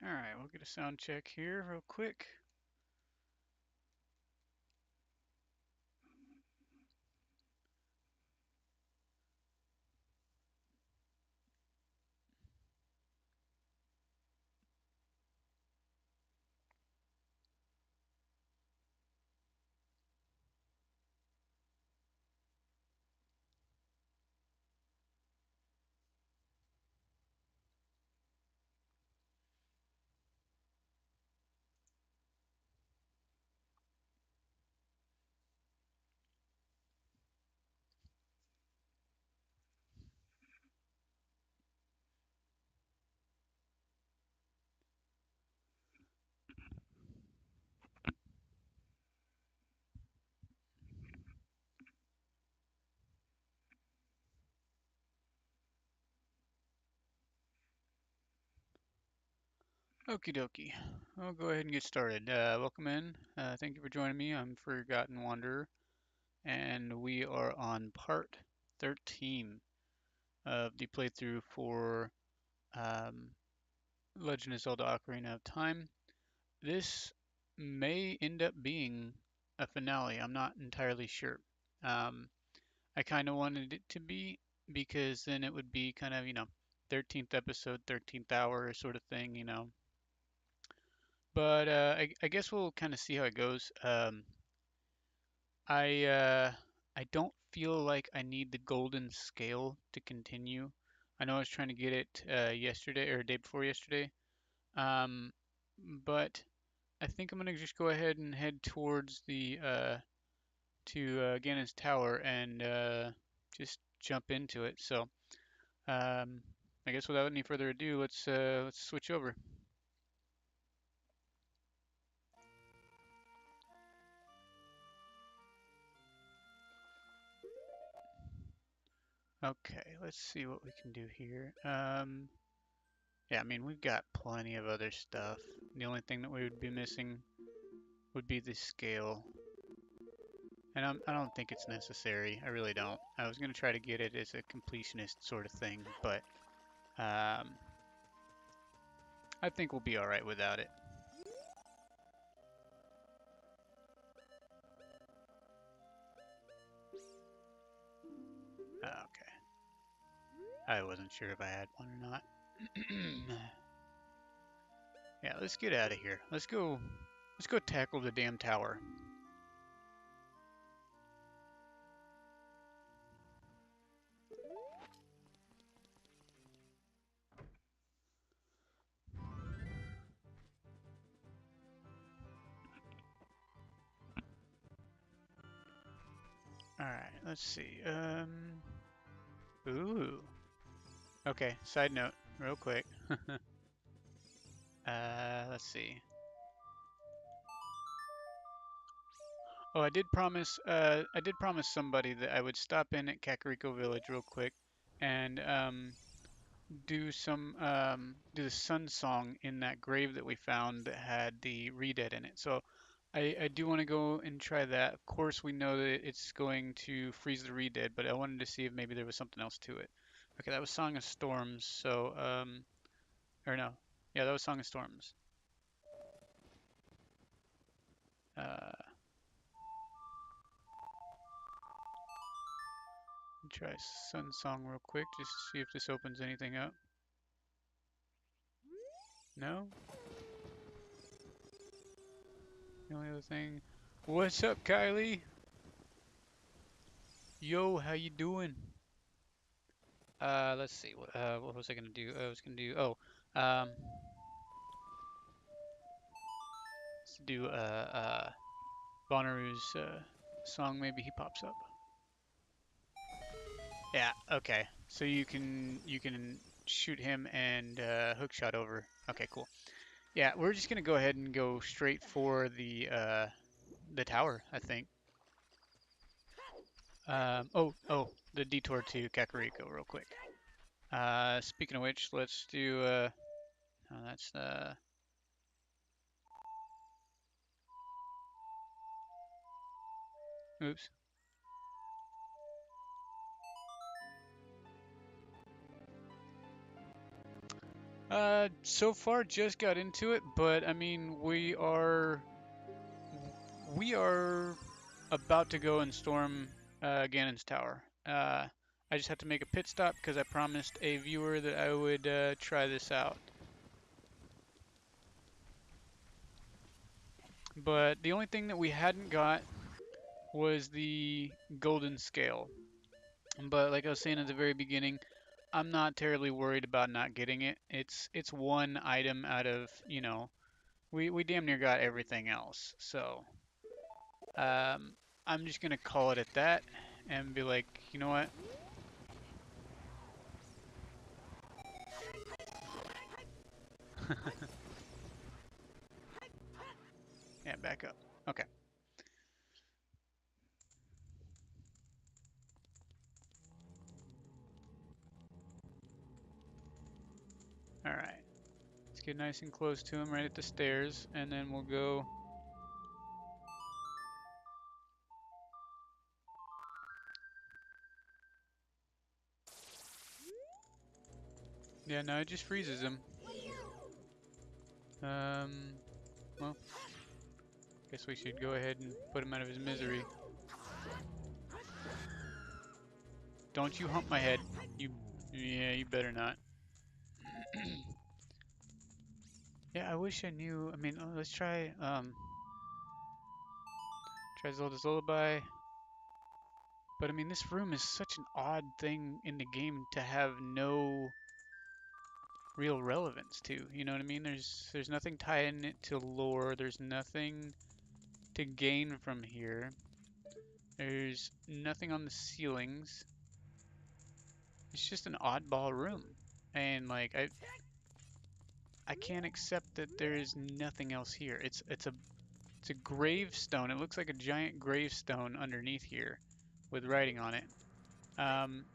All right, we'll get a sound check here real quick. Okie dokie. I'll go ahead and get started. Welcome in. Thank you for joining me. I'm Forgotten Wanderer, and we are on part 13 of the playthrough for um, Legend of Zelda Ocarina of Time. This may end up being a finale. I'm not entirely sure. Um, I kind of wanted it to be because then it would be kind of, 13th episode, 13th hour sort of thing, But I guess we'll kind of see how it goes. I uh, I don't feel like I need the golden scale to continue. I know I was trying to get it yesterday or day before yesterday, um, but I think I'm gonna just go ahead and head towards the to Ganon's Tower and just jump into it. So um, I guess without any further ado, let's switch over. Okay, let's see what we can do here. Yeah, I mean, we've got plenty of other stuff. The only thing that we would be missing would be the scale. And I don't think it's necessary. I really don't. I was going to try to get it as a completionist sort of thing, but um, I think we'll be alright without it. Okay. I wasn't sure if I had one or not. Yeah, let's get out of here. Let's go tackle the damn tower. Alright, let's see. Ooh. Okay, side note, real quick. Let's see. Oh, I did promise somebody that I would stop in at Kakariko Village real quick and do the sun song in that grave that we found that had the Redead in it. So I do want to go and try that. Of course, we know that it's going to freeze the Redead, but I wanted to see if maybe there was something else to it. Okay, that was Song of Storms. So or no, yeah, that was Song of Storms. Uh, try Sun Song real quick just to see if this opens anything up. No? The only other thing. What's up, Kylie? Yo, how you doing? Let's see. What was I gonna do? I was gonna do. Oh, let's do Bonnaroo's song. Maybe he pops up. Yeah. Okay. So you can shoot him and hook shot over. Okay. Cool. Yeah. We're just gonna go ahead and go straight for the tower. I think. Oh, the detour to Kakariko real quick. Speaking of which, let's do. Oh, that's oops. So far just got into it, but I mean we are about to go and storm Ganon's tower. I just have to make a pit stop because I promised a viewer that I would try this out. But the only thing that we hadn't got was the golden scale. But like I was saying at the very beginning, I'm not terribly worried about not getting it. It's one item out of, we damn near got everything else. So, um, I'm just gonna call it at that and be like, you know what? Yeah, back up. Okay. All right. Let's get nice and close to him right at the stairs, and then we'll go. Yeah, no, it just freezes him. Um, well, guess we should go ahead and put him out of his misery. Don't you hump my head. You, yeah, you better not. Yeah, I wish I knew. I mean, let's try Zelda's Lullaby. But I mean, this room is such an odd thing in the game to have no real relevance to. You know what I mean? There's nothing tying it to lore. There's nothing to gain from here. There's nothing on the ceilings. It's just an oddball room. And like I can't accept that there is nothing else here. It's a gravestone. It looks like a giant gravestone underneath here with writing on it.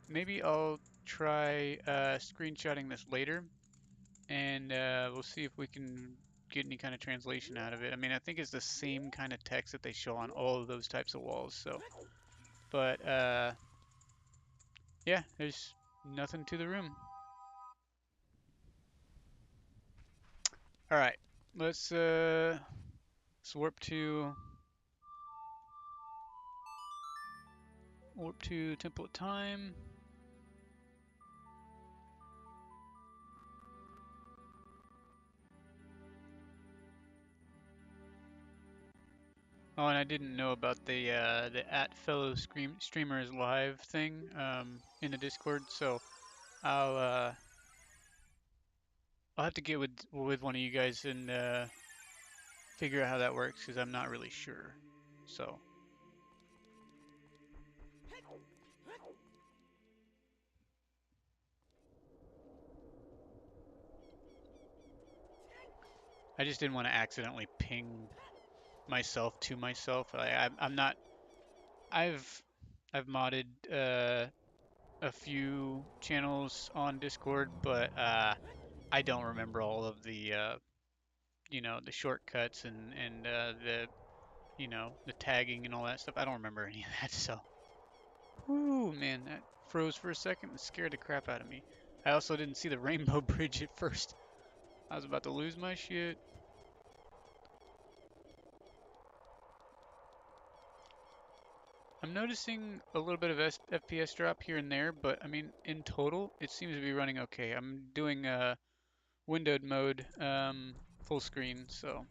Maybe I'll try screenshotting this later, and we'll see if we can get any kind of translation out of it. I mean, I think it's the same kind of text that they show on all of those types of walls. So, but yeah, there's nothing to the room. All right, let's warp to Temple of Time. Oh, and I didn't know about the at fellow streamers live thing in the Discord, so I'll uh, I'll have to get with one of you guys and figure out how that works because I'm not really sure. So, I just didn't want to accidentally ping myself to myself. I'm not. I've I've modded a few channels on Discord, but I don't remember all of the shortcuts and the tagging and all that stuff. I don't remember any of that. So, whoo, man, that froze for a second and scared the crap out of me. I also didn't see the rainbow bridge at first. I was about to lose my shit. I'm noticing a little bit of FPS drop here and there, but I mean, in total, it seems to be running okay. I'm doing windowed mode, full screen, so.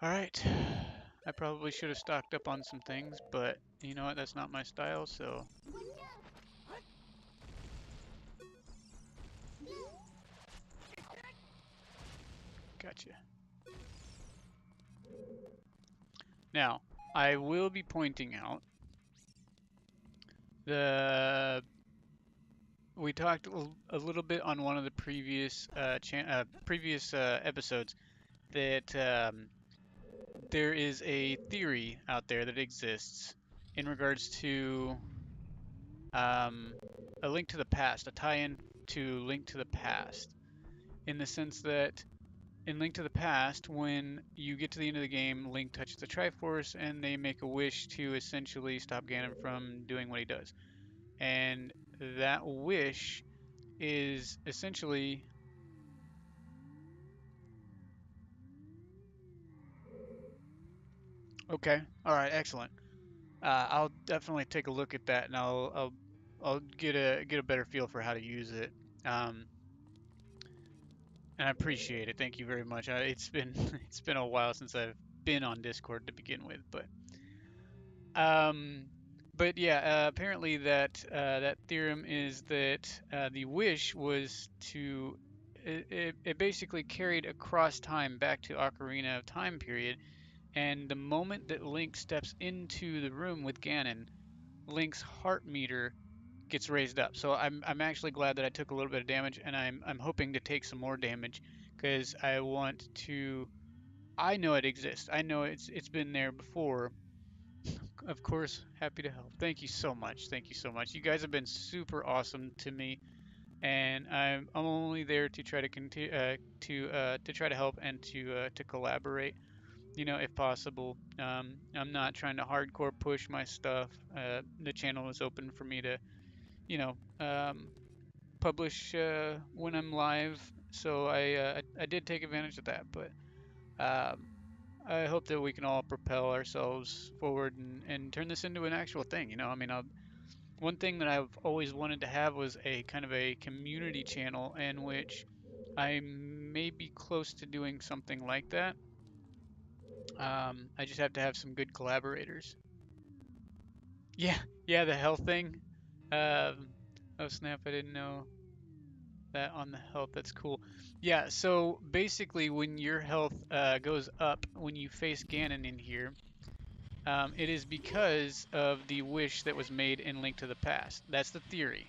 All right. I probably should have stocked up on some things, but you know what? That's not my style, so. Gotcha. Now, I will be pointing out the we talked a little bit on one of the previous episodes that there is a theory out there that exists in regards to um, a link to the past, a tie-in to Link to the Past, in the sense that in Link to the Past, when you get to the end of the game, Link touches the Triforce and they make a wish to essentially stop Ganon from doing what he does. and that wish is essentially okay. All right, excellent. I'll definitely take a look at that, and I'll get a better feel for how to use it. Um, and I appreciate it. Thank you very much. It's been it's been a while since I've been on Discord to begin with, um, but yeah, apparently that theorem is that the wish was to it basically carried across time back to Ocarina of Time period, and the moment that Link steps into the room with Ganon, Link's heart meter gets raised up. So I'm actually glad that I took a little bit of damage, and I'm hoping to take some more damage because I want to. I know it exists. I know it's been there before. Of course, happy to help. Thank you so much. Thank you so much. You guys have been super awesome to me, and I'm only there to try to continue to try to help and to collaborate. You know, if possible. I'm not trying to hardcore push my stuff. The channel is open for me to you know, publish when I'm live. So I did take advantage of that, but um, I hope that we can all propel ourselves forward and turn this into an actual thing. You know, I mean, one thing that I've always wanted to have was a kind of a community channel in which I may be close to doing something like that. I just have to have some good collaborators. Yeah, yeah, the health thing. Um, oh snap! I didn't know that on the health. That's cool. Yeah, so basically, when your health goes up when you face Ganon in here, it is because of the wish that was made in Link to the Past. That's the theory.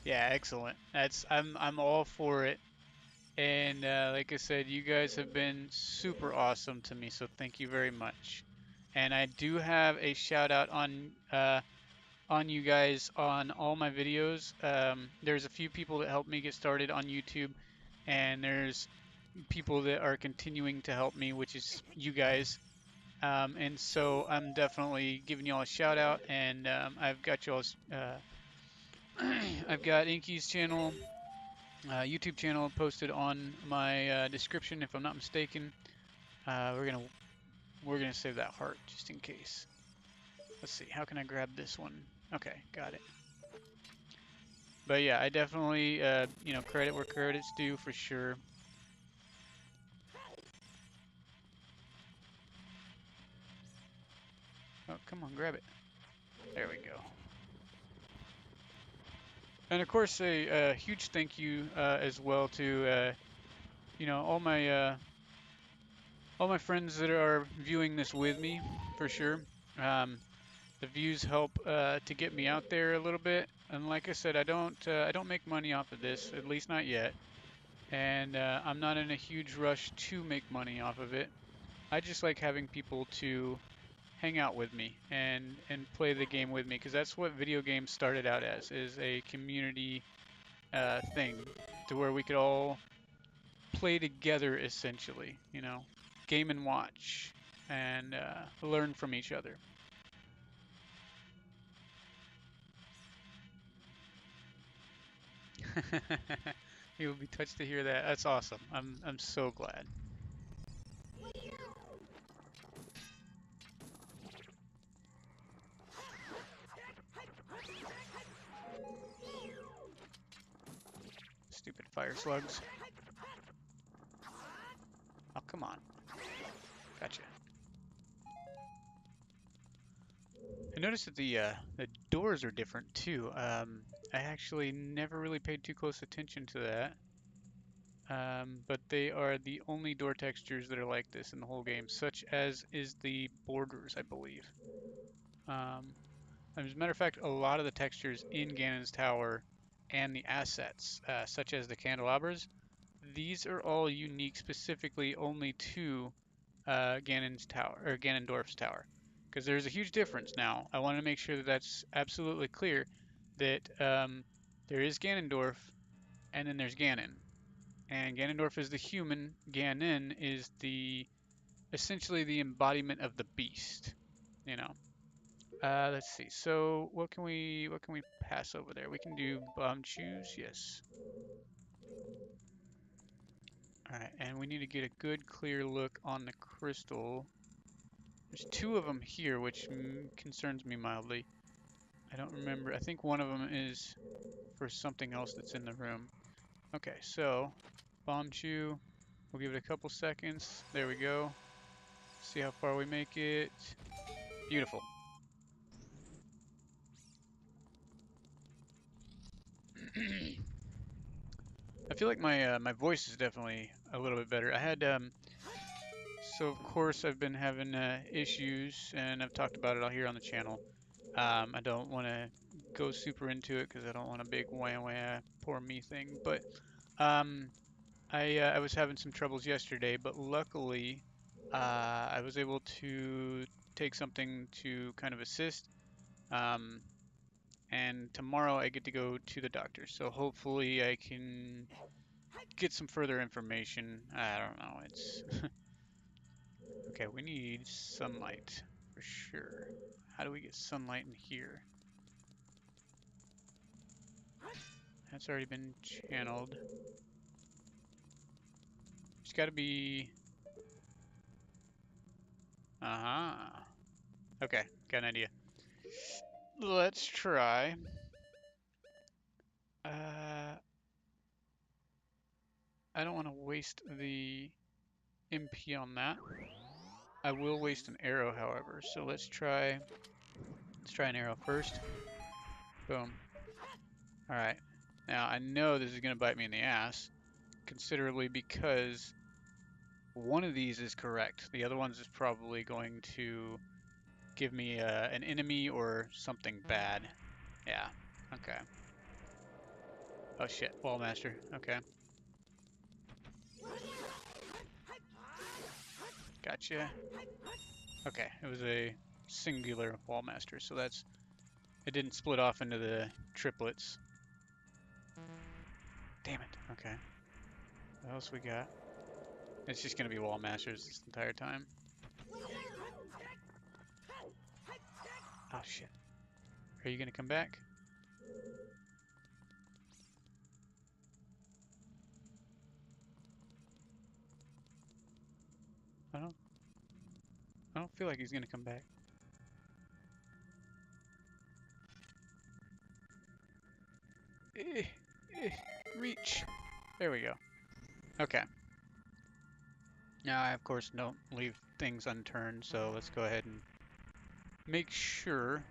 Yeah, excellent. I'm all for it. And like I said, you guys have been super awesome to me, so thank you very much. And I do have a shout out on you guys on all my videos. There's a few people that helped me get started on YouTube, and there's people that are continuing to help me, which is you guys. And so I'm definitely giving y'all a shout out, and I've got y'all's, I've got Inky's channel, YouTube channel posted on my description, if I'm not mistaken. Uh, we're gonna we're gonna save that heart just in case. Let's see, how can I grab this one? Okay, got it. But yeah, I definitely, credit where credit's due for sure. Oh, come on, grab it. There we go. And of course, a huge thank you as well to all my friends that are viewing this with me, for sure. Um, the views help to get me out there a little bit. And like I said, I don't make money off of this, at least not yet. And I'm not in a huge rush to make money off of it. I just like having people to hang out with me and play the game with me because that's what video games started out as, is a community thing to where we could all play together essentially, game and watch and learn from each other. You will be touched to hear that. That's awesome. I'm so glad. Stupid fire slugs. Oh, come on. Gotcha. I noticed that the doors are different too. I actually never really paid too close attention to that. But they are the only door textures that are like this in the whole game, such as is the borders, I believe. Um, as a matter of fact, a lot of the textures in Ganon's Tower and the assets, such as the candelabras, these are all unique specifically only to Ganon's Tower or Ganondorf's Tower, because there's a huge difference now. I want to make sure that that's absolutely clear that there is Ganondorf and then there's Ganon. And Ganondorf is the human. Ganon is the essentially the embodiment of the beast. You know. Let's see. So what can we pass over there? We can do bomb choose. Yes. All right, and we need to get a good clear look on the crystal. There's two of them here, which concerns me mildly. I don't remember. I think one of them is for something else that's in the room. Okay, so bomb chew. We'll give it a couple seconds. There we go. See how far we make it. Beautiful. I feel like my voice is definitely a little bit better. I had so of course I've been having issues, and I've talked about it all here on the channel. I don't want to go super into it because I don't want a big wah wah poor me thing. But um, I was having some troubles yesterday, but luckily I was able to take something to kind of assist. Um, and tomorrow I get to go to the doctor, so hopefully I can get some further information. I don't know. It's okay. We need sunlight for sure. How do we get sunlight in here? That's already been channeled. It's got to be. Uh-huh. Okay, got an idea. Let's try. I don't want to waste the MP on that. I will waste an arrow, however. So let's try. Let's try an arrow first. Boom. All right. Now I know this is gonna bite me in the ass considerably because one of these is correct. The other one's is probably going to give me an enemy or something bad. Yeah. Okay. Oh shit. Wall master. Okay. Gotcha. Okay. It was a singular wall master, so that's it didn't split off into the triplets. Damn it. Okay. What else we got? It's just gonna be wall masters this entire time. Oh shit. Are you gonna come back? I don't I don't feel like he's gonna come back. Eh, eh, reach. There we go. Okay. Now I of course don't leave things unturned, so let's go ahead and make sure.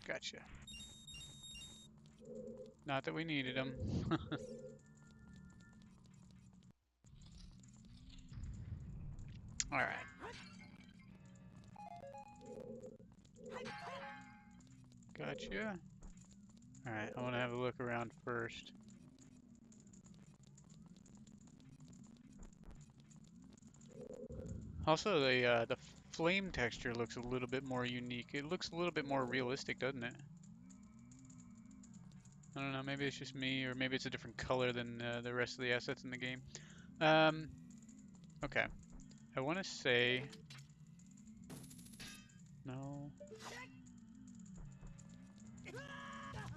Gotcha. Not that we needed them. Alright. Gotcha. Alright, I want to have a look around first. Also, the flame texture looks a little bit more unique. It looks a little bit more realistic, doesn't it? I don't know, maybe it's just me, or maybe it's a different color than the rest of the assets in the game. Um, okay. I want to say... No.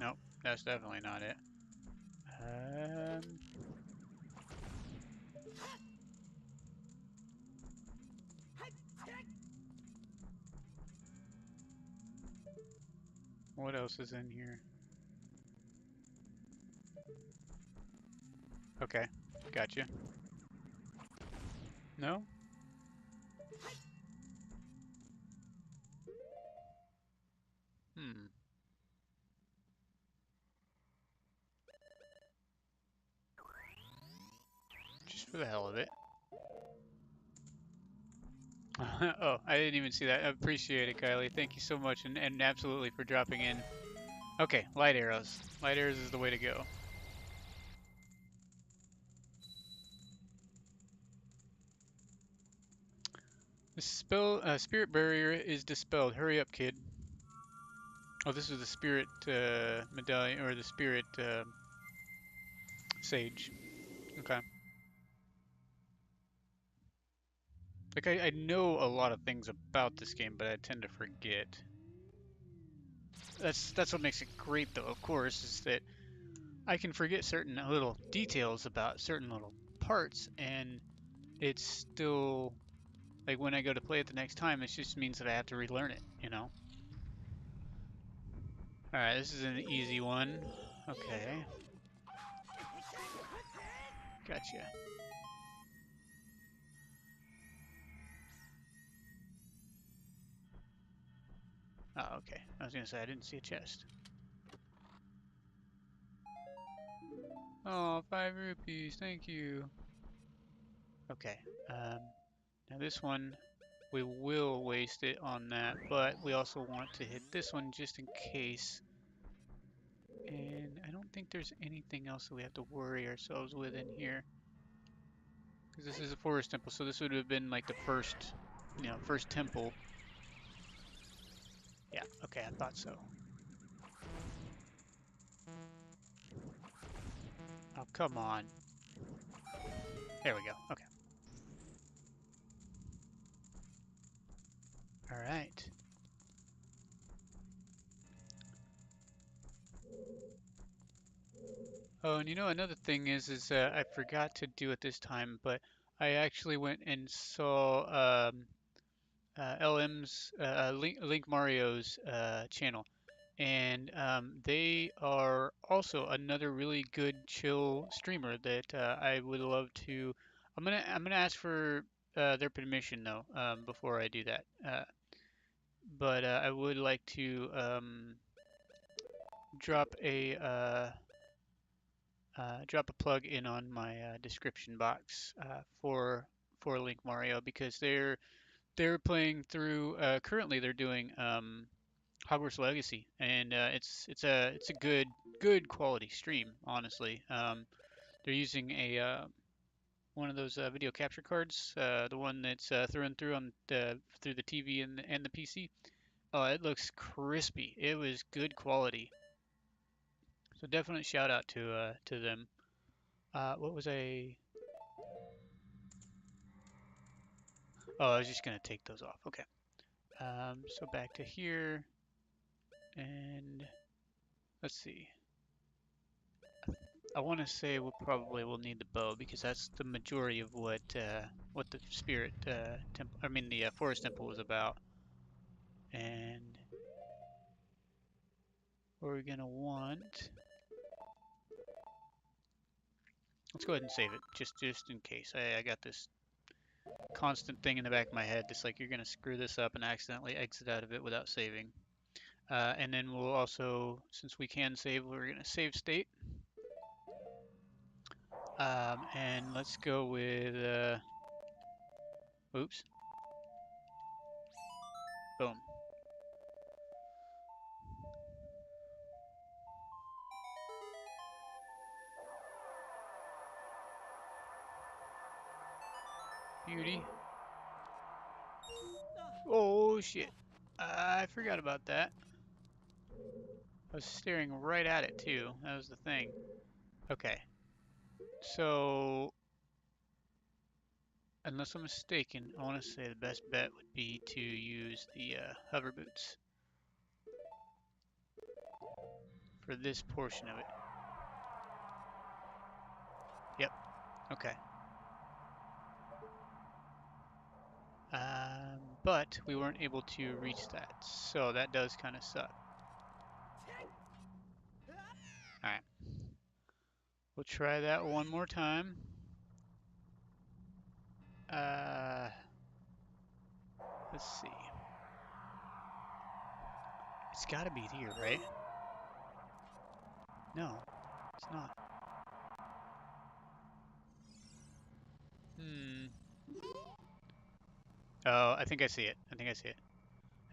Nope, that's definitely not it. Um... What else is in here? Okay, gotcha. No? Hmm. Just for the hell of it. Oh, I didn't even see that. I appreciate it, Kylie. Thank you so much, and absolutely for dropping in. Okay, light arrows. Light arrows is the way to go. The spirit barrier is dispelled. Hurry up, kid. Oh, this is the spirit medallion or the spirit sage. Okay. Like I know a lot of things about this game, but I tend to forget. That's what makes it great, though. Of course, is that I can forget certain little details about certain little parts, and it's still like when I go to play it the next time, it just means that I have to relearn it, you know? All right, this is an easy one. Okay, gotcha. Oh, okay. I was gonna say I didn't see a chest. Oh, 5 rupees, thank you. Okay. Um, Now this one, we will waste it on that, but we also want to hit this one just in case. And I don't think there's anything else that we have to worry ourselves with in here. Because this is a forest temple, so this would have been like the first, first temple. Yeah, okay, I thought so. Oh, come on. There we go. Okay. All right. Oh, and another thing is I forgot to do it this time, but I actually went and saw LM's Link Mario's channel, and they are also another really good chill streamer that I would love to. I'm gonna ask for their permission though before I do that. But I would like to drop a drop a plug in on my description box for Link Mario because they're playing through. Currently, they're doing Hogwarts Legacy, and it's a good quality stream. Honestly, they're using a one of those video capture cards, the one that's through and through on through the TV and the PC. Oh, it looks crispy. It was good quality. So definite shout out to them. What was I? Oh, I was just gonna take those off. Okay. So back to here, and let's see. I want to say we'll probably will need the bow because that's the majority of what the spirit temple, I mean the forest temple was about. And what we're gonna want, let's go ahead and save it just in case. I got this constant thing in the back of my head that's like you're gonna screw this up and accidentally exit out of it without saving. And then we'll also, since we can save, we're gonna save state. And let's go with oops, boom. Beauty. Oh shit. I forgot about that. I was staring right at it too. That was the thing. Okay. So, unless I'm mistaken, I want to say the best bet would be to use the hover boots for this portion of it. Yep. Okay. But we weren't able to reach that, so that does kind of suck. All right. We'll try that one more time. Uh, let's see. It's got to be here, right? No, it's not. Hmm. Oh, I think I see it. I think I see it.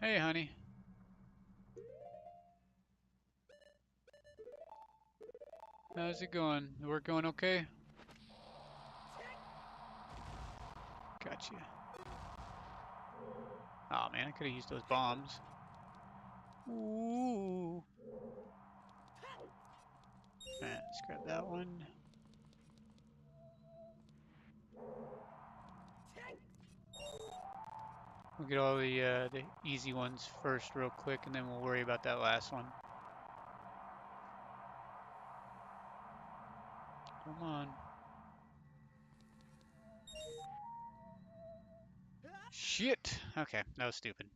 Hey, honey. How's it going? The work going okay? Gotcha. Oh man, I could have used those bombs. Ooh. Alright, let's grab that one. We'll get all the easy ones first real quick, and then we'll worry about that last one. Come on. Shit! Okay, that was stupid.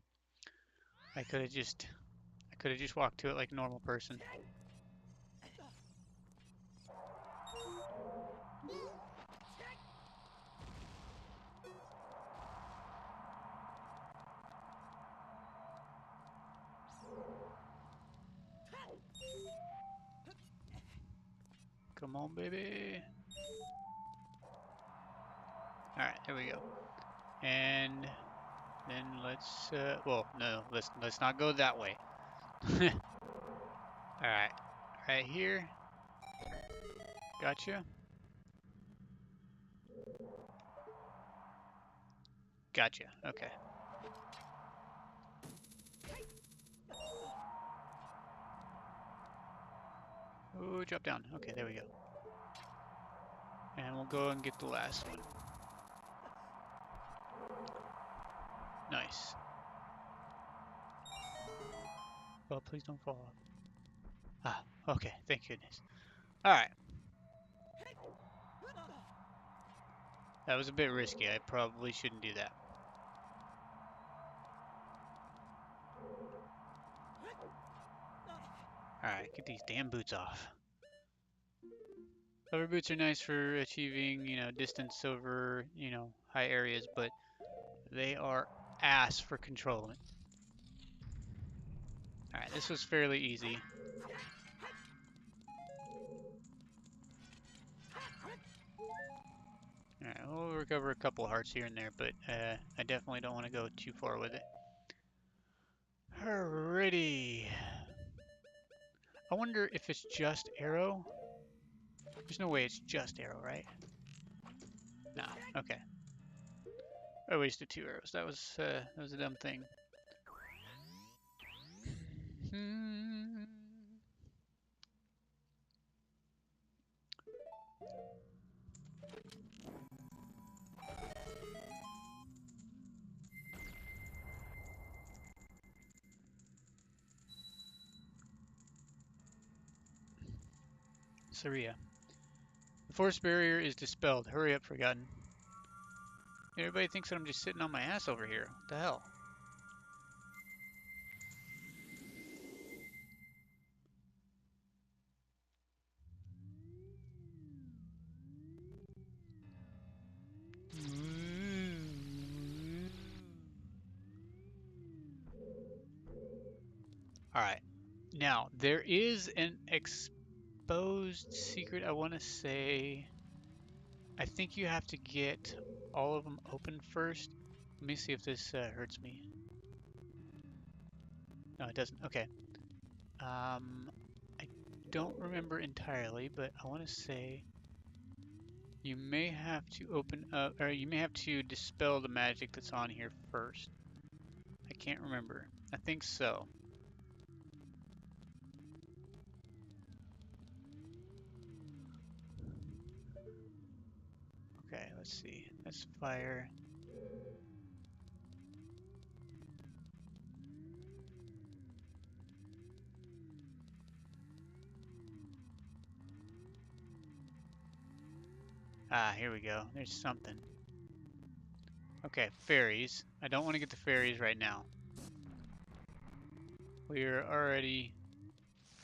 I could have just walked to it like a normal person. Come on, baby. Alright, there we go. And then well, no, let's not go that way. Alright, right here. Gotcha. Gotcha, okay. Ooh, drop down. Okay, there we go. And we'll go and get the last one. Nice. Oh, please don't fall off. Ah, okay, thank goodness. Alright. That was a bit risky. I probably shouldn't do that. Alright, get these damn boots off. Hover boots are nice for achieving, distance over, high areas, but they are ass for controlling. Alright, this was fairly easy. Alright, we'll recover a couple hearts here and there, but I definitely don't want to go too far with it. Alrighty. I wonder if it's just arrow. There's no way it's just arrow, right? Nah, okay. I wasted 2 arrows. That was a dumb thing. Saria. The force barrier is dispelled. Hurry up, Forgotten. Everybody thinks that I'm just sitting on my ass over here. What the hell? Alright. Now, there is an exposed secret, I want to say. I think you have to get all of them open first. Let me see if this hurts me. No, it doesn't. Okay. I don't remember entirely, but I want to say you may have to open up, or you may have to dispel the magic that's on here first. I can't remember. I think so. Okay, let's see. That's fire. Ah, here we go. There's something. Okay, fairies. I don't want to get the fairies right now. We are already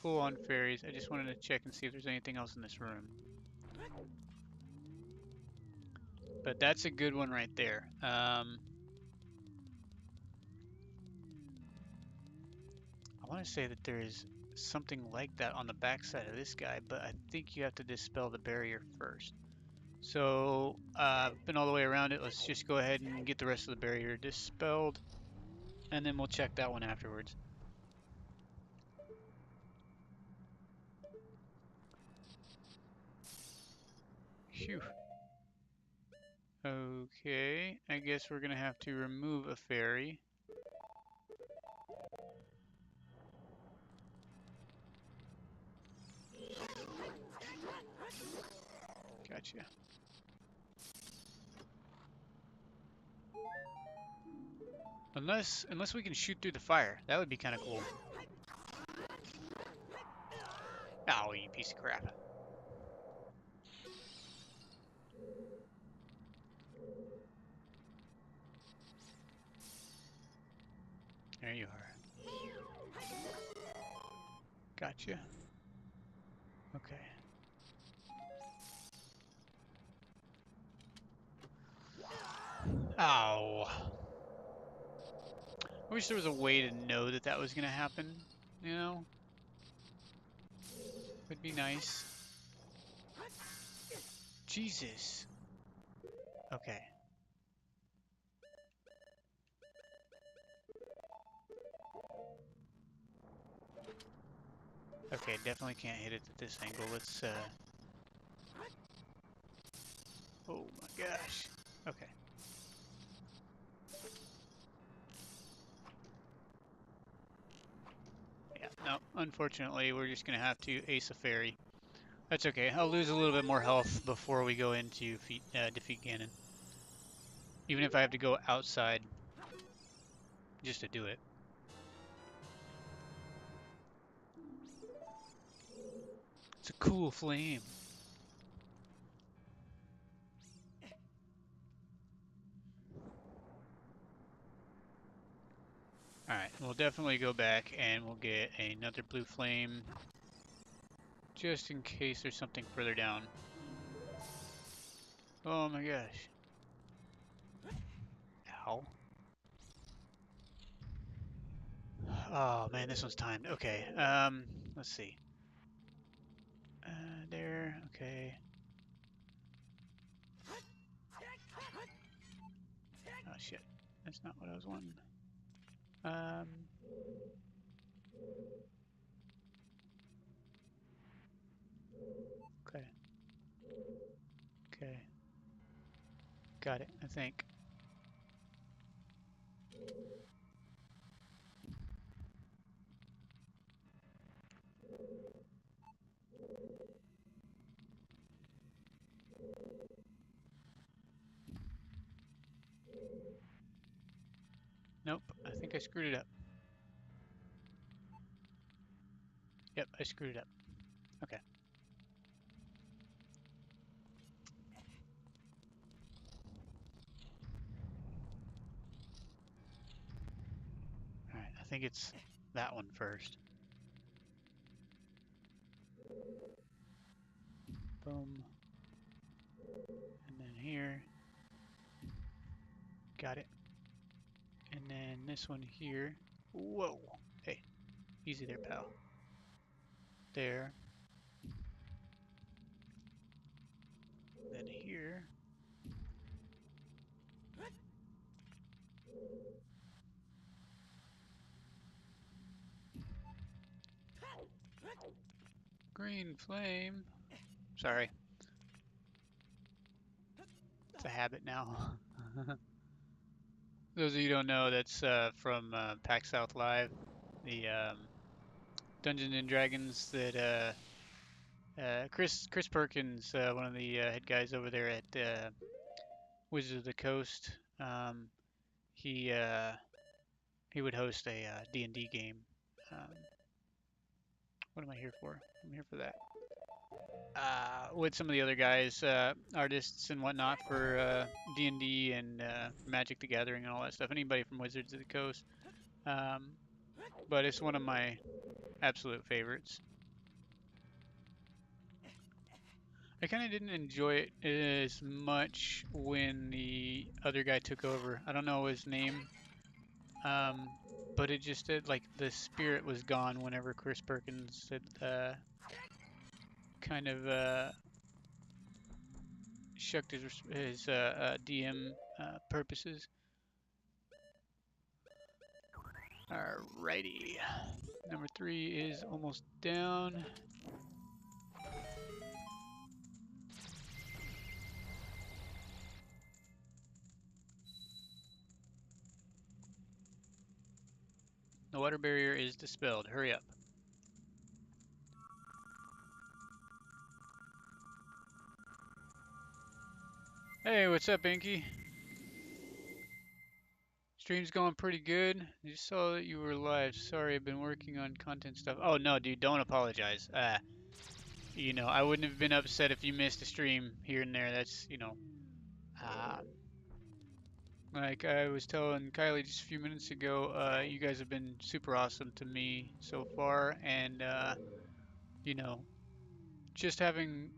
full on fairies. I just wanted to check and see if there's anything else in this room. But that's a good one right there. I want to say that there is something like that on the backside of this guy, but I think you have to dispel the barrier first. So, been all the way around it. Let's just go ahead and get the rest of the barrier dispelled, and then we'll check that one afterwards. Phew. Okay, I guess we're gonna have to remove a fairy. Gotcha. Unless we can shoot through the fire. That would be kind of cool. Oh, you piece of crap. There you are. Gotcha. Okay. Ow. I wish there was a way to know that that was going to happen, you know? Would be nice. Jesus. Okay. Okay, definitely can't hit it at this angle. Let's, oh my gosh. Okay. Yeah, no, unfortunately, we're just going to have to ace a fairy. That's okay. I'll lose a little bit more health before we go into defeat Ganon. Even if I have to go outside just to do it. It's a cool flame. Alright, we'll definitely go back and we'll get another blue flame just in case there's something further down. Oh my gosh. Ow. Oh man, this one's timed. Okay, let's see. There, okay. Oh shit, that's not what I was wanting. Okay. Okay. Got it, I think. Nope, I think I screwed it up. Yep, I screwed it up. Okay. Alright, I think it's that one first. Boom. And then here. Got it. And then this one here. Whoa. Hey, easy there, pal. There. Then here. Green flame. Sorry. It's a habit now. Those of you who don't know, that's from PAX South Live, the Dungeons and Dragons that Chris Perkins, one of the head guys over there at Wizards of the Coast, um, he he would host a D&D game. Um, what am I here for? I'm here for that. With some of the other guys, artists and whatnot for D&D and Magic the Gathering and all that stuff. Anybody from Wizards of the Coast. Um, but it's one of my absolute favorites. I kind of didn't enjoy it as much when the other guy took over. I don't know his name, but it just did, like, the spirit was gone whenever Chris Perkins had kind of shucked his DM purposes. Alrighty, number 3 is almost down. The water barrier is dispelled. Hurry up. Hey, what's up, Inky? Stream's going pretty good. I just saw that you were live. Sorry, I've been working on content stuff. Oh no, dude, don't apologize. I wouldn't have been upset if you missed a stream here and there. Uh, like I was telling Kylie just a few minutes ago, you guys have been super awesome to me so far, and you know, just having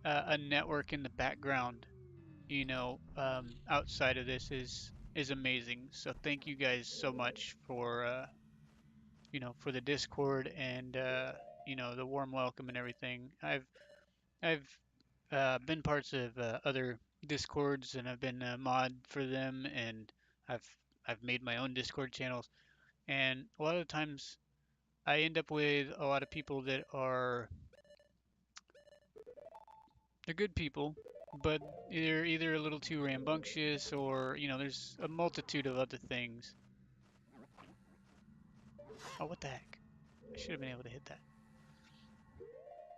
a network in the background, outside of this is amazing. So thank you guys so much for the Discord and the warm welcome and everything. I've been parts of other Discords and I've been a mod for them, and I've I've made my own Discord channels, and a lot of times I end up with a lot of people that they're good people, but they're either a little too rambunctious or there's a multitude of other things. Oh, what the heck? I should have been able to hit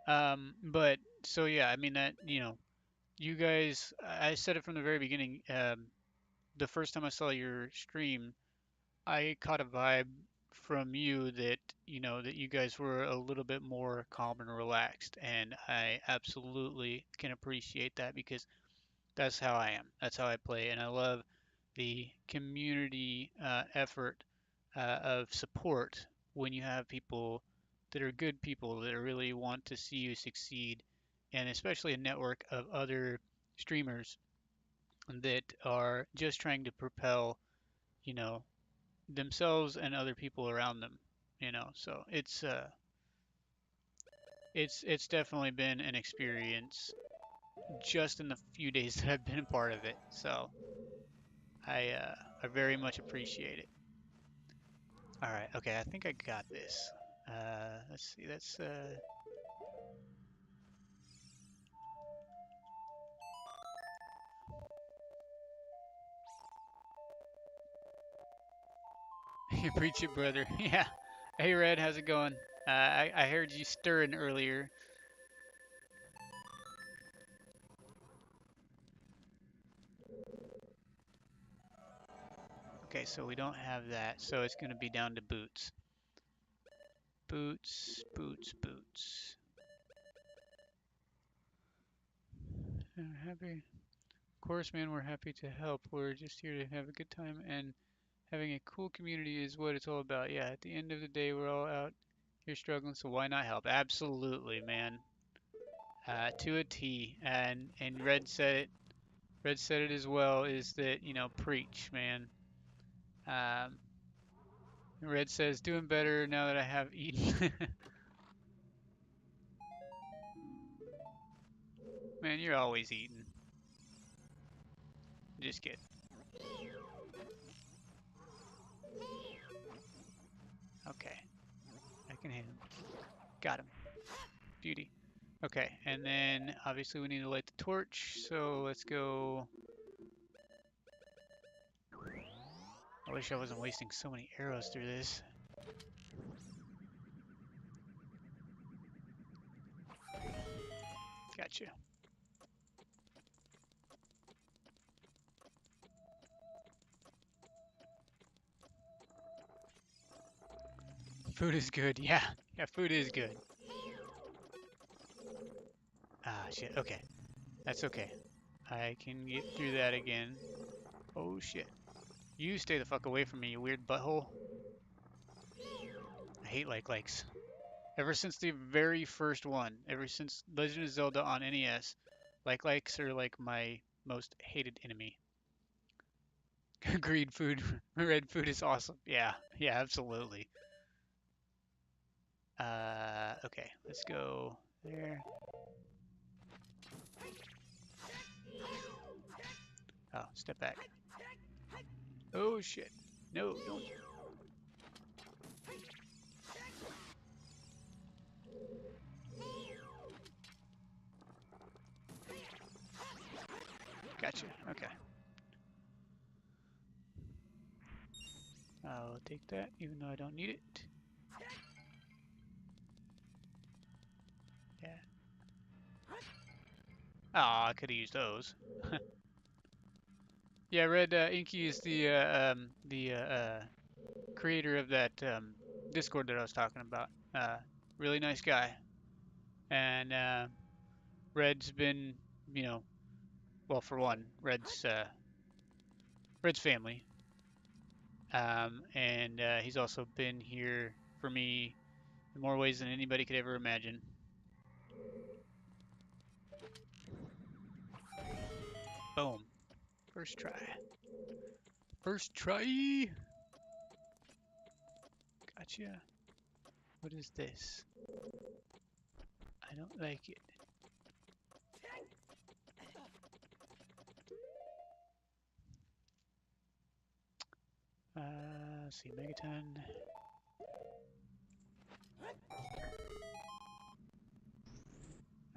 that. But so yeah, I mean that you guys, I said it from the very beginning. The first time I saw your stream, I caught a vibe from you that you guys were a little bit more calm and relaxed, and I absolutely can appreciate that because that's how I am. That's how I play, and I love the community effort of support when you have people that are good people that really want to see you succeed, and especially a network of other streamers that are just trying to propel, you know, themselves and other people around them. So it's definitely been an experience just in the few days that I've been a part of it. So I very much appreciate it. All right, okay, I think I got this. Let's see, that's you preach it, brother. Yeah. Hey, Red, how's it going? I heard you stirring earlier. Okay, so we don't have that, so it's gonna be down to boots. Boots, boots, boots. Happy. Of course, man, we're happy to help. We're just here to have a good time, and having a cool community is what it's all about. Yeah, at the end of the day, we're all out here struggling, so why not help? Absolutely, man. To a T. And Red said it. Red said it as well. Is that preach, man. Um, Red says doing better now that I have eaten. Man, you're always eating. Just kidding. Okay, I can hit him. Got him. Beauty. Okay, and then obviously we need to light the torch. So let's go. I wish I wasn't wasting so many arrows through this. Gotcha. Food is good. Yeah. Yeah, food is good. Ah, shit. Okay. That's okay. I can get through that again. Oh, shit. You stay the fuck away from me, you weird butthole. I hate likes. Ever since the very first one, ever since Legend of Zelda on NES, likes are like my most hated enemy. Green food, red food is awesome. Yeah, yeah, absolutely. Okay, let's go there. Oh, step back. Oh shit. No, don't. Gotcha. Okay. I'll take that, even though I don't need it. Yeah. Ah, I could have used those. Yeah, Red Inky is the creator of that Discord that I was talking about. Really nice guy, and Red's been, you know, well, for one, Red's family, and he's also been here for me in more ways than anybody could ever imagine. Boom, first try. First try. Gotcha. What is this? I don't like it. Let's see, Megaton.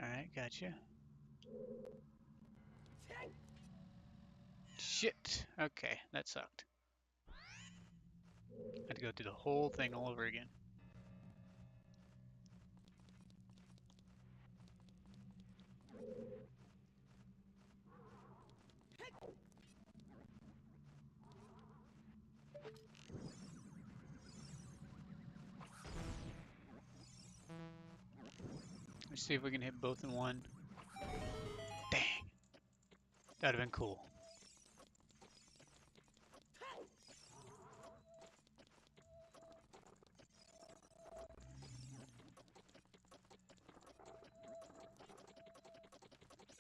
Alright, gotcha. Shit. Okay, that sucked. Had to go through the whole thing all over again. Let's see if we can hit both in one. Dang. That'd have been cool.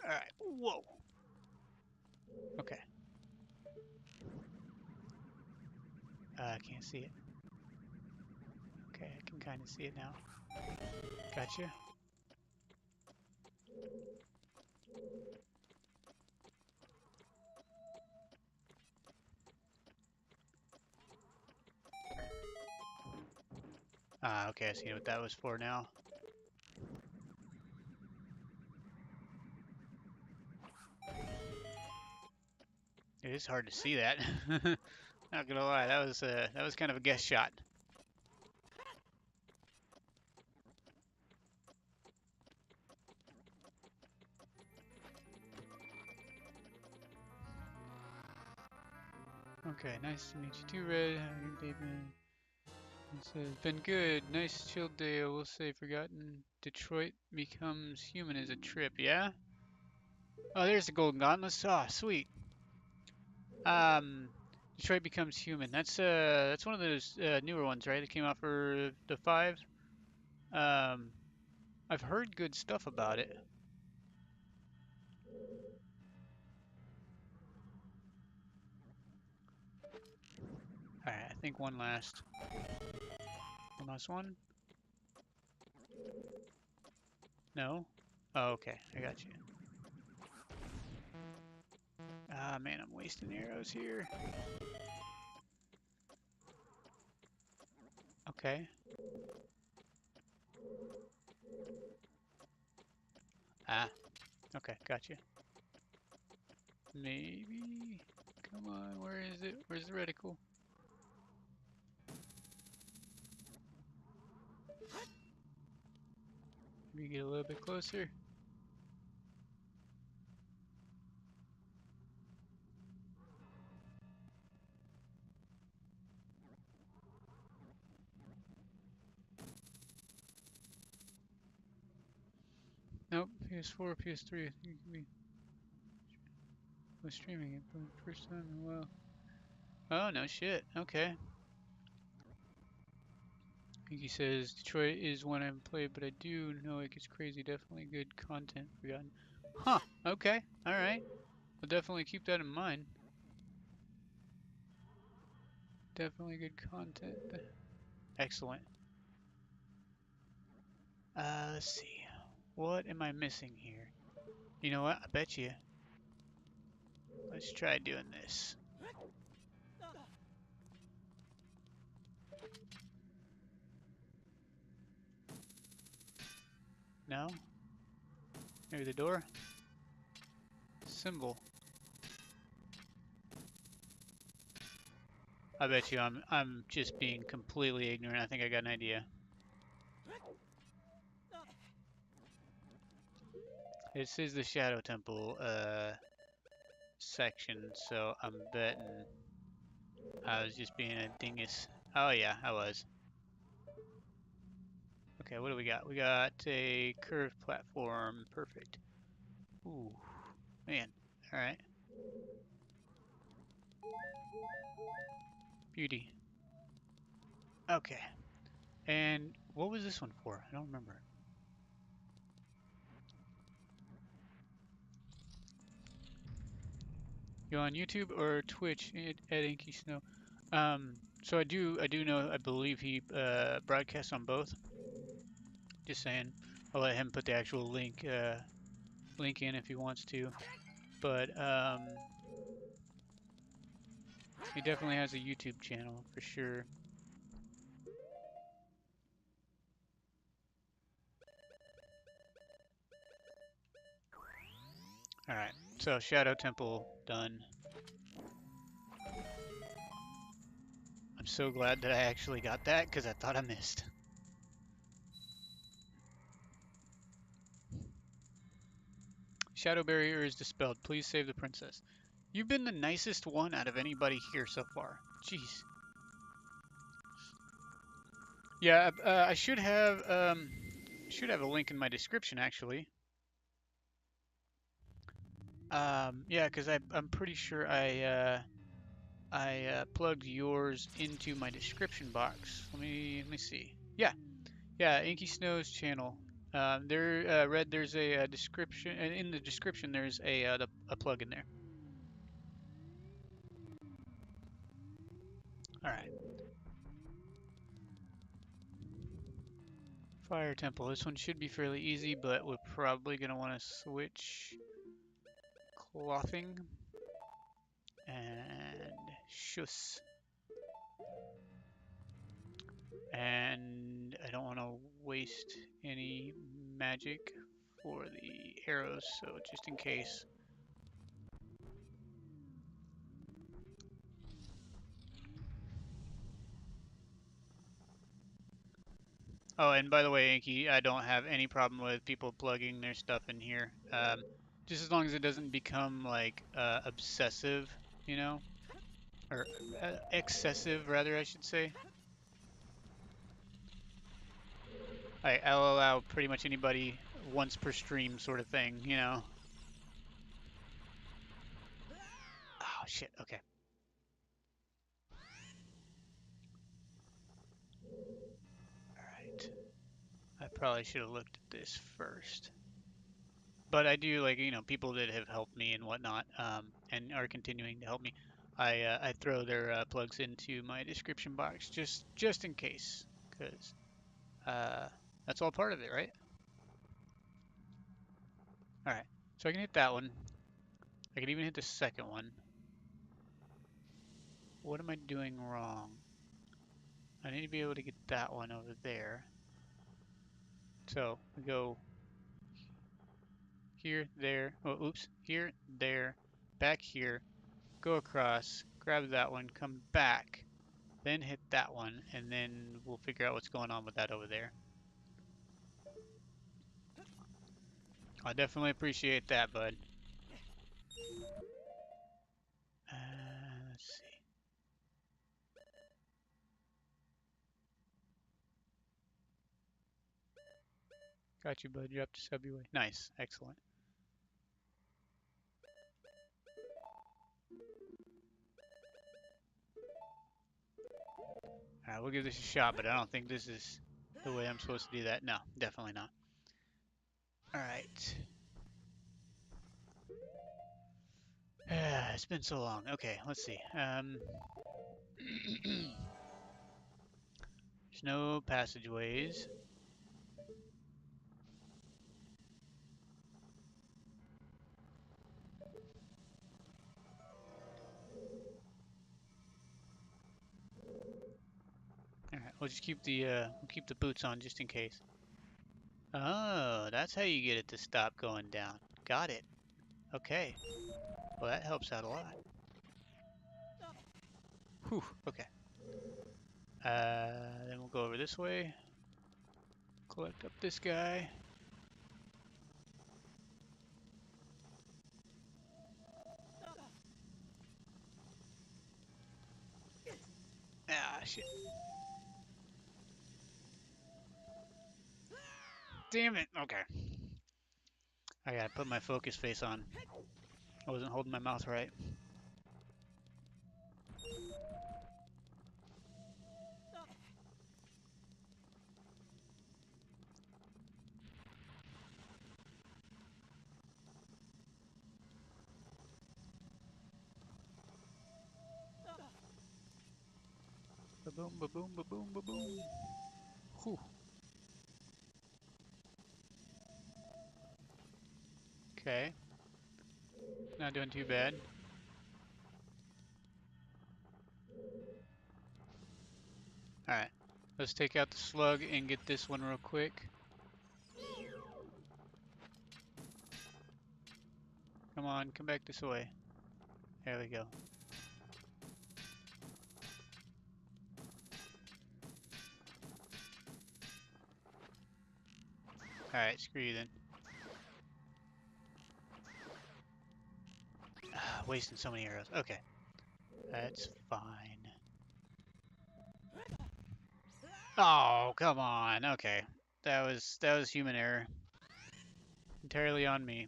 Alright. Whoa. Okay. I can't see it. Okay, I can kind of see it now. Gotcha. Okay, I see what that was for now. It is hard to see that. Not gonna lie, that was kind of a guess shot. Okay, nice to meet you too, Red. How have your day been? It says, been good. Nice chill day, I will say. Forgotten Detroit becomes human is a trip, yeah? Oh, there's the Golden Gauntlets. Oh, sweet. Um, Detroit becomes human. That's one of those newer ones, right? That came out for the 5. Um, I've heard good stuff about it. Alright, I think one last. One last one? No? Oh, okay. I got you. Ah, man, I'm wasting arrows here. Okay. Ah, okay, gotcha. Maybe. Come on, where is it? Where's the reticle? Maybe get a little bit closer. Nope, PS4, PS3, I think we was streaming it for the first time in a while. Oh, no shit. Okay. He says Detroit is one I haven't played, but I do know it gets crazy. Definitely good content forgotten. Huh. Okay. All right. I'll definitely keep that in mind. Definitely good content. Excellent. Let's see. What am I missing here? You know what? I bet you. Let's try doing this. No? Maybe the door? Symbol. I bet you I'm just being completely ignorant. I think I got an idea. This is the Shadow Temple. section, so I'm betting I was just being a dingus. Oh yeah, I was. Okay, what do we got? We got a curved platform. Perfect. Ooh, man. All right. Beauty. Okay. And what was this one for? I don't remember. You on YouTube or Twitch at Inky Snow? So I do know, I believe he broadcasts on both. Just saying. I'll let him put the actual link in if he wants to. But he definitely has a YouTube channel for sure. All right. So Shadow Temple done. I'm so glad that I actually got that because I thought I missed. Shadow barrier is dispelled. Please save the princess. You've been the nicest one out of anybody here so far. Jeez. Yeah, I should have a link in my description actually. Yeah, because I'm pretty sure I plugged yours into my description box. Let me see. Yeah, Inky Snow's channel. There, Red. There's a, description, and in the description there's a plug in there. All right. Fire Temple. This one should be fairly easy, but we're probably gonna want to switch clothing and shuss. And I don't want to waste any magic for the arrows, so just in case. Oh, and by the way, Inky, I don't have any problem with people plugging their stuff in here. Just as long as it doesn't become like obsessive, you know, or excessive, rather, I should say. I'll allow pretty much anybody once per stream, sort of thing, you know. Oh shit. Okay. All right. I probably should have looked at this first. But I do like people that have helped me and whatnot, and are continuing to help me. I throw their plugs into my description box just in case, because uh, that's all part of it, right? All right, so I can hit that one. I can even hit the second one. What am I doing wrong? I need to be able to get that one over there. So we go here, there. Oh, oops. Here, there, back here. Go across. Grab that one. Come back. Then hit that one, and then we'll figure out what's going on with that over there. I definitely appreciate that, bud. Uh, let's see. Got you, bud. You're up to sub your way. Nice. Excellent. Alright, we'll give this a shot, but I don't think this is the way I'm supposed to do that. No, definitely not. Alright. It's been so long. Okay, let's see. There's no passageways. Alright, we'll just keep the boots on just in case. Oh, that's how you get it to stop going down. Got it. Okay. Well, that helps out a lot. Whew, okay. Then we'll go over this way. Collect up this guy. shit. Damn it. Okay. I gotta put my focus face on. I wasn't holding my mouth right. Ba-boom, ba-boom, ba-boom, ba-boom. Whew. Okay. Not doing too bad. Alright. Let's take out the slug and get this one real quick. Come on, come back this way. There we go. Alright, screw you then. Ah, wasting so many arrows. Okay. That's fine. Oh, come on. Okay. That was human error. Entirely on me.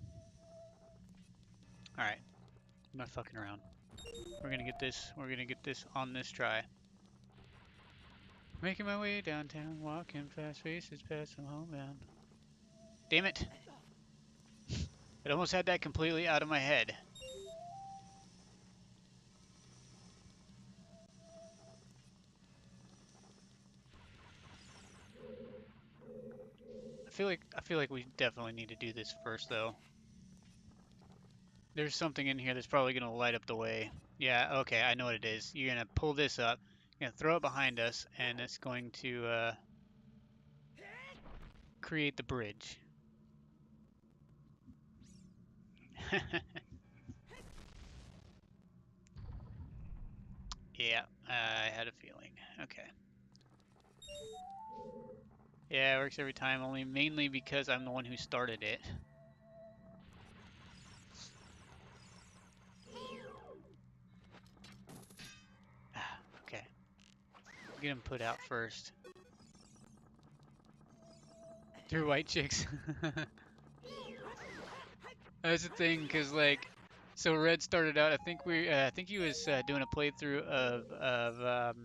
Alright. I'm not fucking around. We're gonna get this. We're gonna get this on this try. Making my way downtown, walking fast faces past some homebound. Damn it! It almost had that completely out of my head. I feel like we definitely need to do this first though. There's something in here that's probably gonna light up the way. Yeah, okay, I know what it is. You're gonna pull this up, you're gonna throw it behind us, and it's going to create the bridge. Yeah, I had a feeling. Okay. Yeah, it works every time, only mainly because I'm the one who started it. Ah, okay. Get him put out first. Through white chicks. That's the thing, cause like, so Red started out. I think he was doing a playthrough of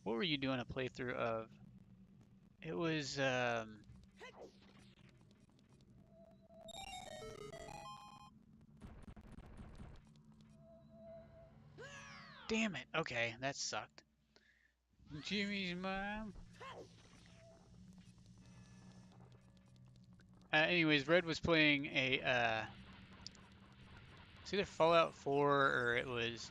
what were you doing a playthrough of? It was damn it. Okay, that sucked. Jimmy's mom. Anyways, Red was playing a it's either Fallout 4 or it was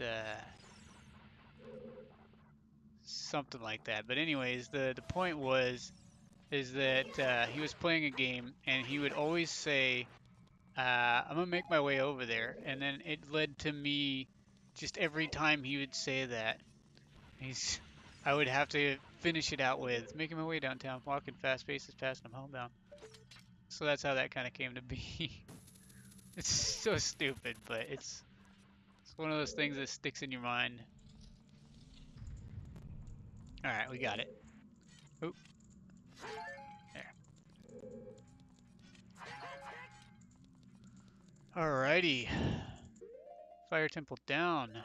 something like that. But anyways, the point was is that he was playing a game and he would always say, I'm gonna make my way over there, and then it led to me just every time he would say that, he's I would have to finish it out with making my way downtown, walking fast paces past I'm homebound. So that's how that kind of came to be. It's so stupid, but it's one of those things that sticks in your mind. All right, we got it. Oop, there. Alrighty. Fire temple down.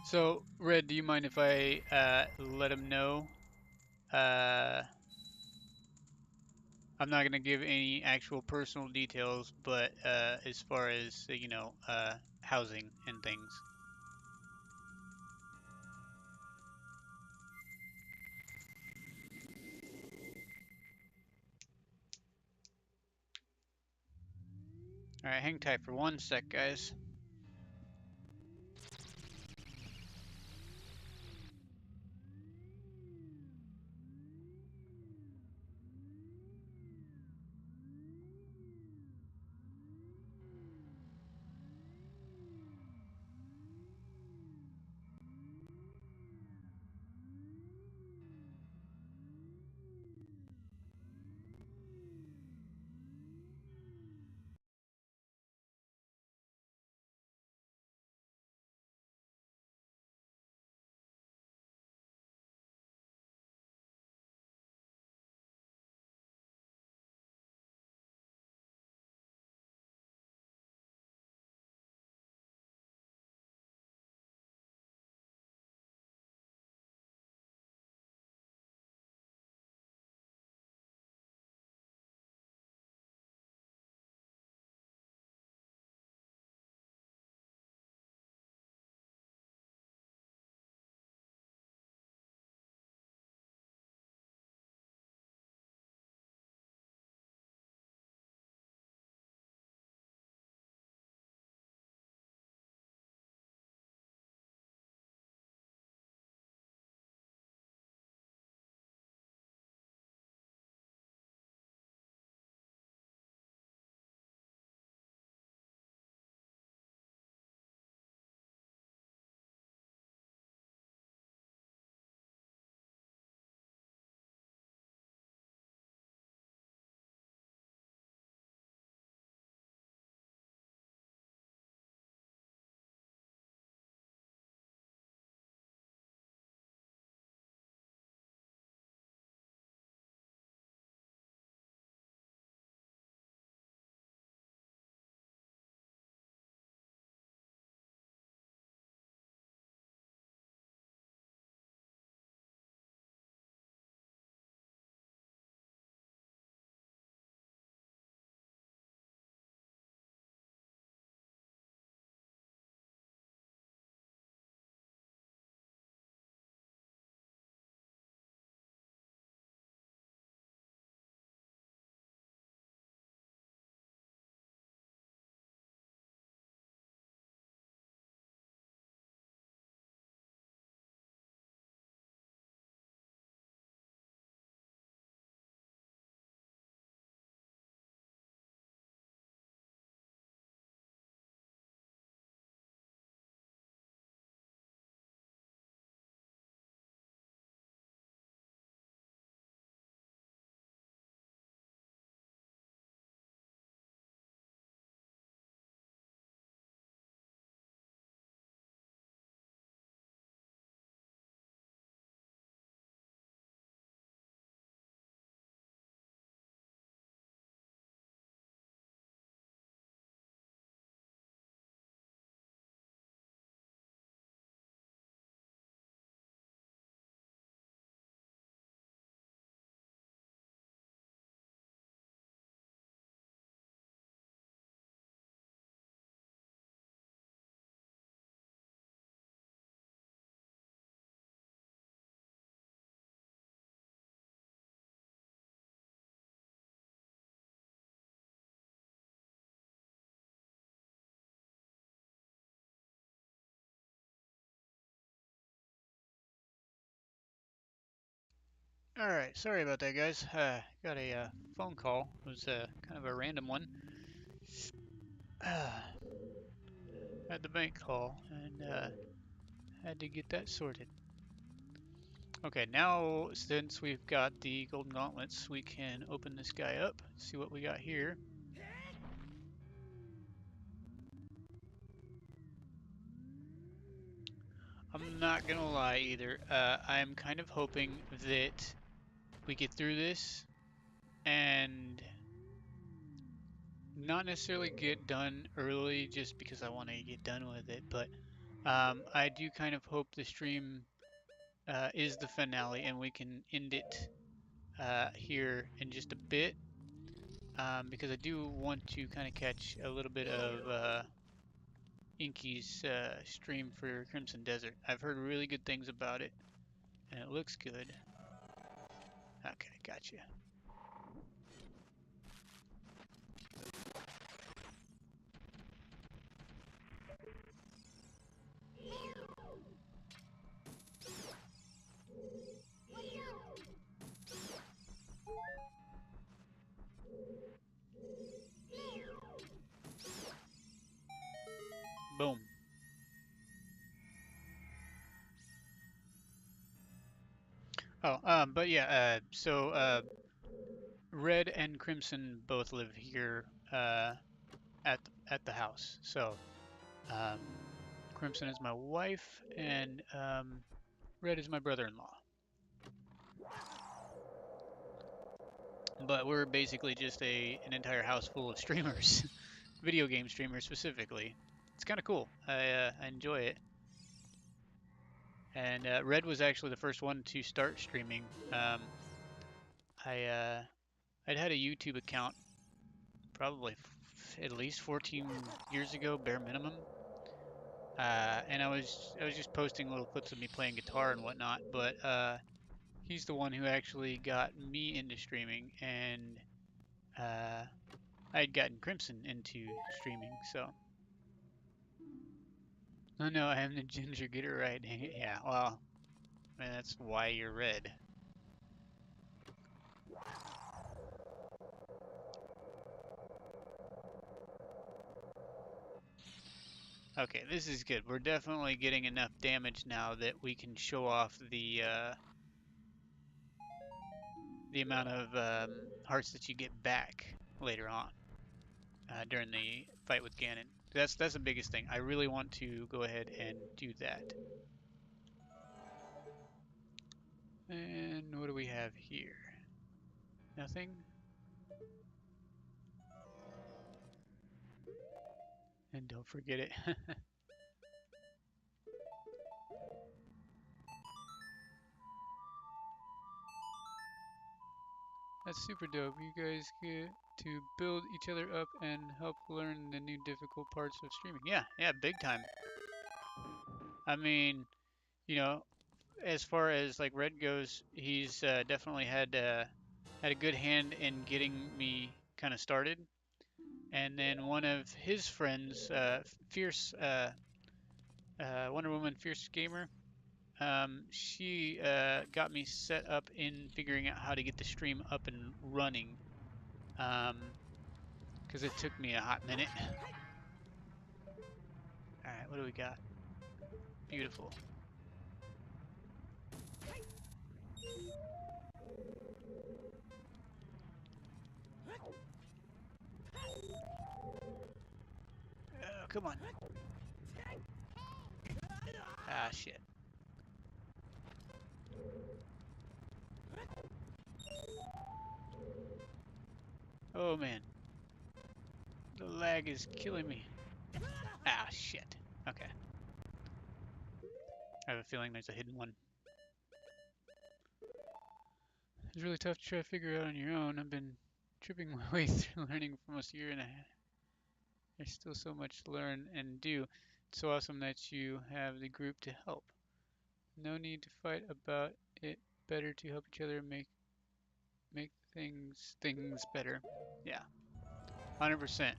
So, Red, do you mind if I let him know? Uh, I'm not gonna give any actual personal details, but as far as housing and things. All right, hang tight for 1 sec, guys. Alright, sorry about that, guys. Got a phone call. It was kind of a random one. Had the bank call and had to get that sorted. Okay, now since we've got the golden gauntlets, we can open this guy up, see what we got here. I'm not gonna lie either. I'm kind of hoping that we get through this and not necessarily get done early just because I want to get done with it, but I do kind of hope the stream is the finale and we can end it here in just a bit because I do want to kind of catch a little bit of Inky's stream for Crimson Desert. I've heard really good things about it and it looks good. Okay, gotcha. Boom. Oh, but yeah, so Red and Crimson both live here at the house. So um, Crimson is my wife, and Red is my brother-in-law. But we're basically just an entire house full of streamers, video game streamers specifically. It's kind of cool. I enjoy it. And Red was actually the first one to start streaming. I'd had a YouTube account probably at least 14 years ago, bare minimum. And I was just posting little clips of me playing guitar and whatnot, but he's the one who actually got me into streaming, and uh, I had gotten Crimson into streaming, so. Oh no, I am the ginger, get it right. Yeah, well, I mean, that's why you're red. Okay, this is good. We're definitely getting enough damage now that we can show off the amount of hearts that you get back later on during the fight with Ganon. That's the biggest thing. I really want to go ahead and do that. And what do we have here? Nothing. And don't forget it. That's super dope. You guys get to build each other up and help learn the new difficult parts of streaming. Yeah, yeah, big time. I mean, you know, as far as like Red goes, he's definitely had a good hand in getting me kind of started. And then one of his friends, Fierce Wonder Woman, Fierce Gamer, she got me set up in figuring out how to get the stream up and running. Because it took me a hot minute. All right, what do we got? Beautiful. Oh, come on. Ah, shit. Oh, man. The lag is killing me. Ah, shit. Okay. I have a feeling there's a hidden one. It's really tough to try to figure out on your own. I've been tripping my way through learning for almost a year and a half. There's still so much to learn and do. It's so awesome that you have the group to help. No need to fight about it. Better to help each other make things better. Yeah, 100%.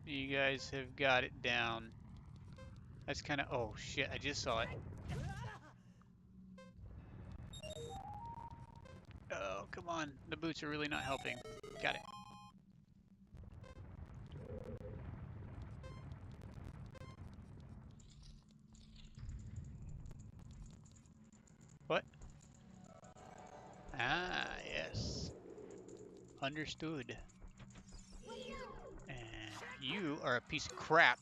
You guys have got it down. That's kind of, oh shit, I just saw it. Oh, come on. The boots are really not helping. Got it. What? Ah, yes. Understood. And you are a piece of crap.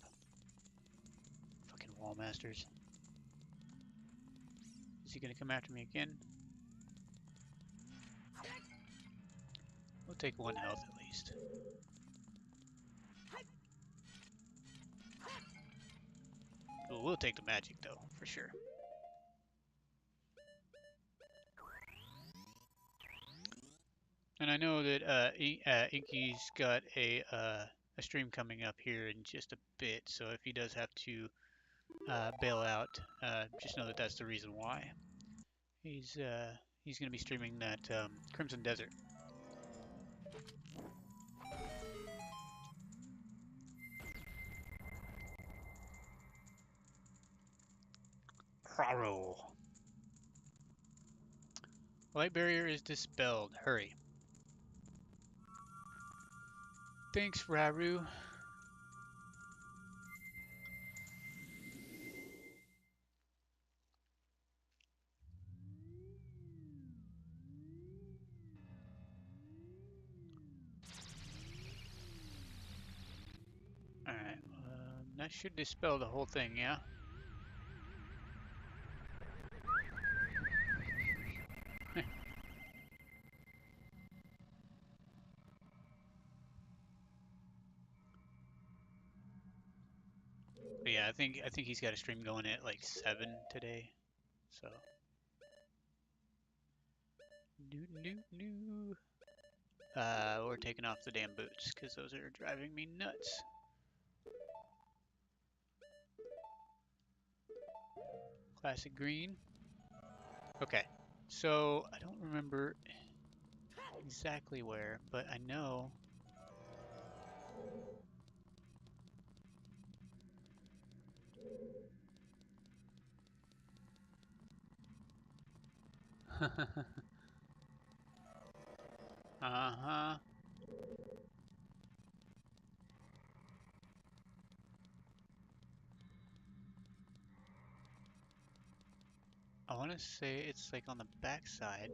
Fucking wall masters. Is he gonna come after me again? We'll take 1 health at least. We'll take the magic though, for sure. And I know that Inky's got a stream coming up here in just a bit, so if he does have to bail out, just know that that's the reason why. He's going to be streaming that Crimson Desert. Raro. Light barrier is dispelled. Hurry. Thanks, Raru. Alright, that should dispel the whole thing, yeah? But yeah, I think he's got a stream going at like 7 today. So we're taking off the damn boots because those are driving me nuts. Classic green. Okay, so I don't remember exactly where, but I know. Uh-huh. I want to say it's like on the back side.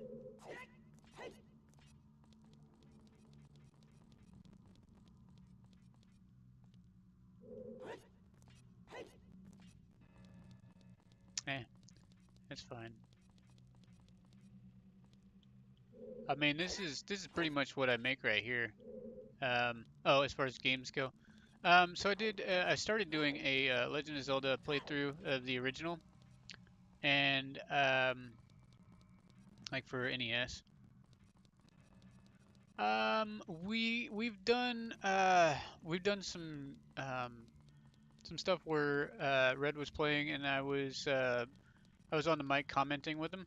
Eh, it's fine. I mean, this is pretty much what I make right here. Oh, as far as games go. So I started doing a Legend of Zelda playthrough of the original, and like for NES. We've done some stuff where Red was playing and I was on the mic commenting with him,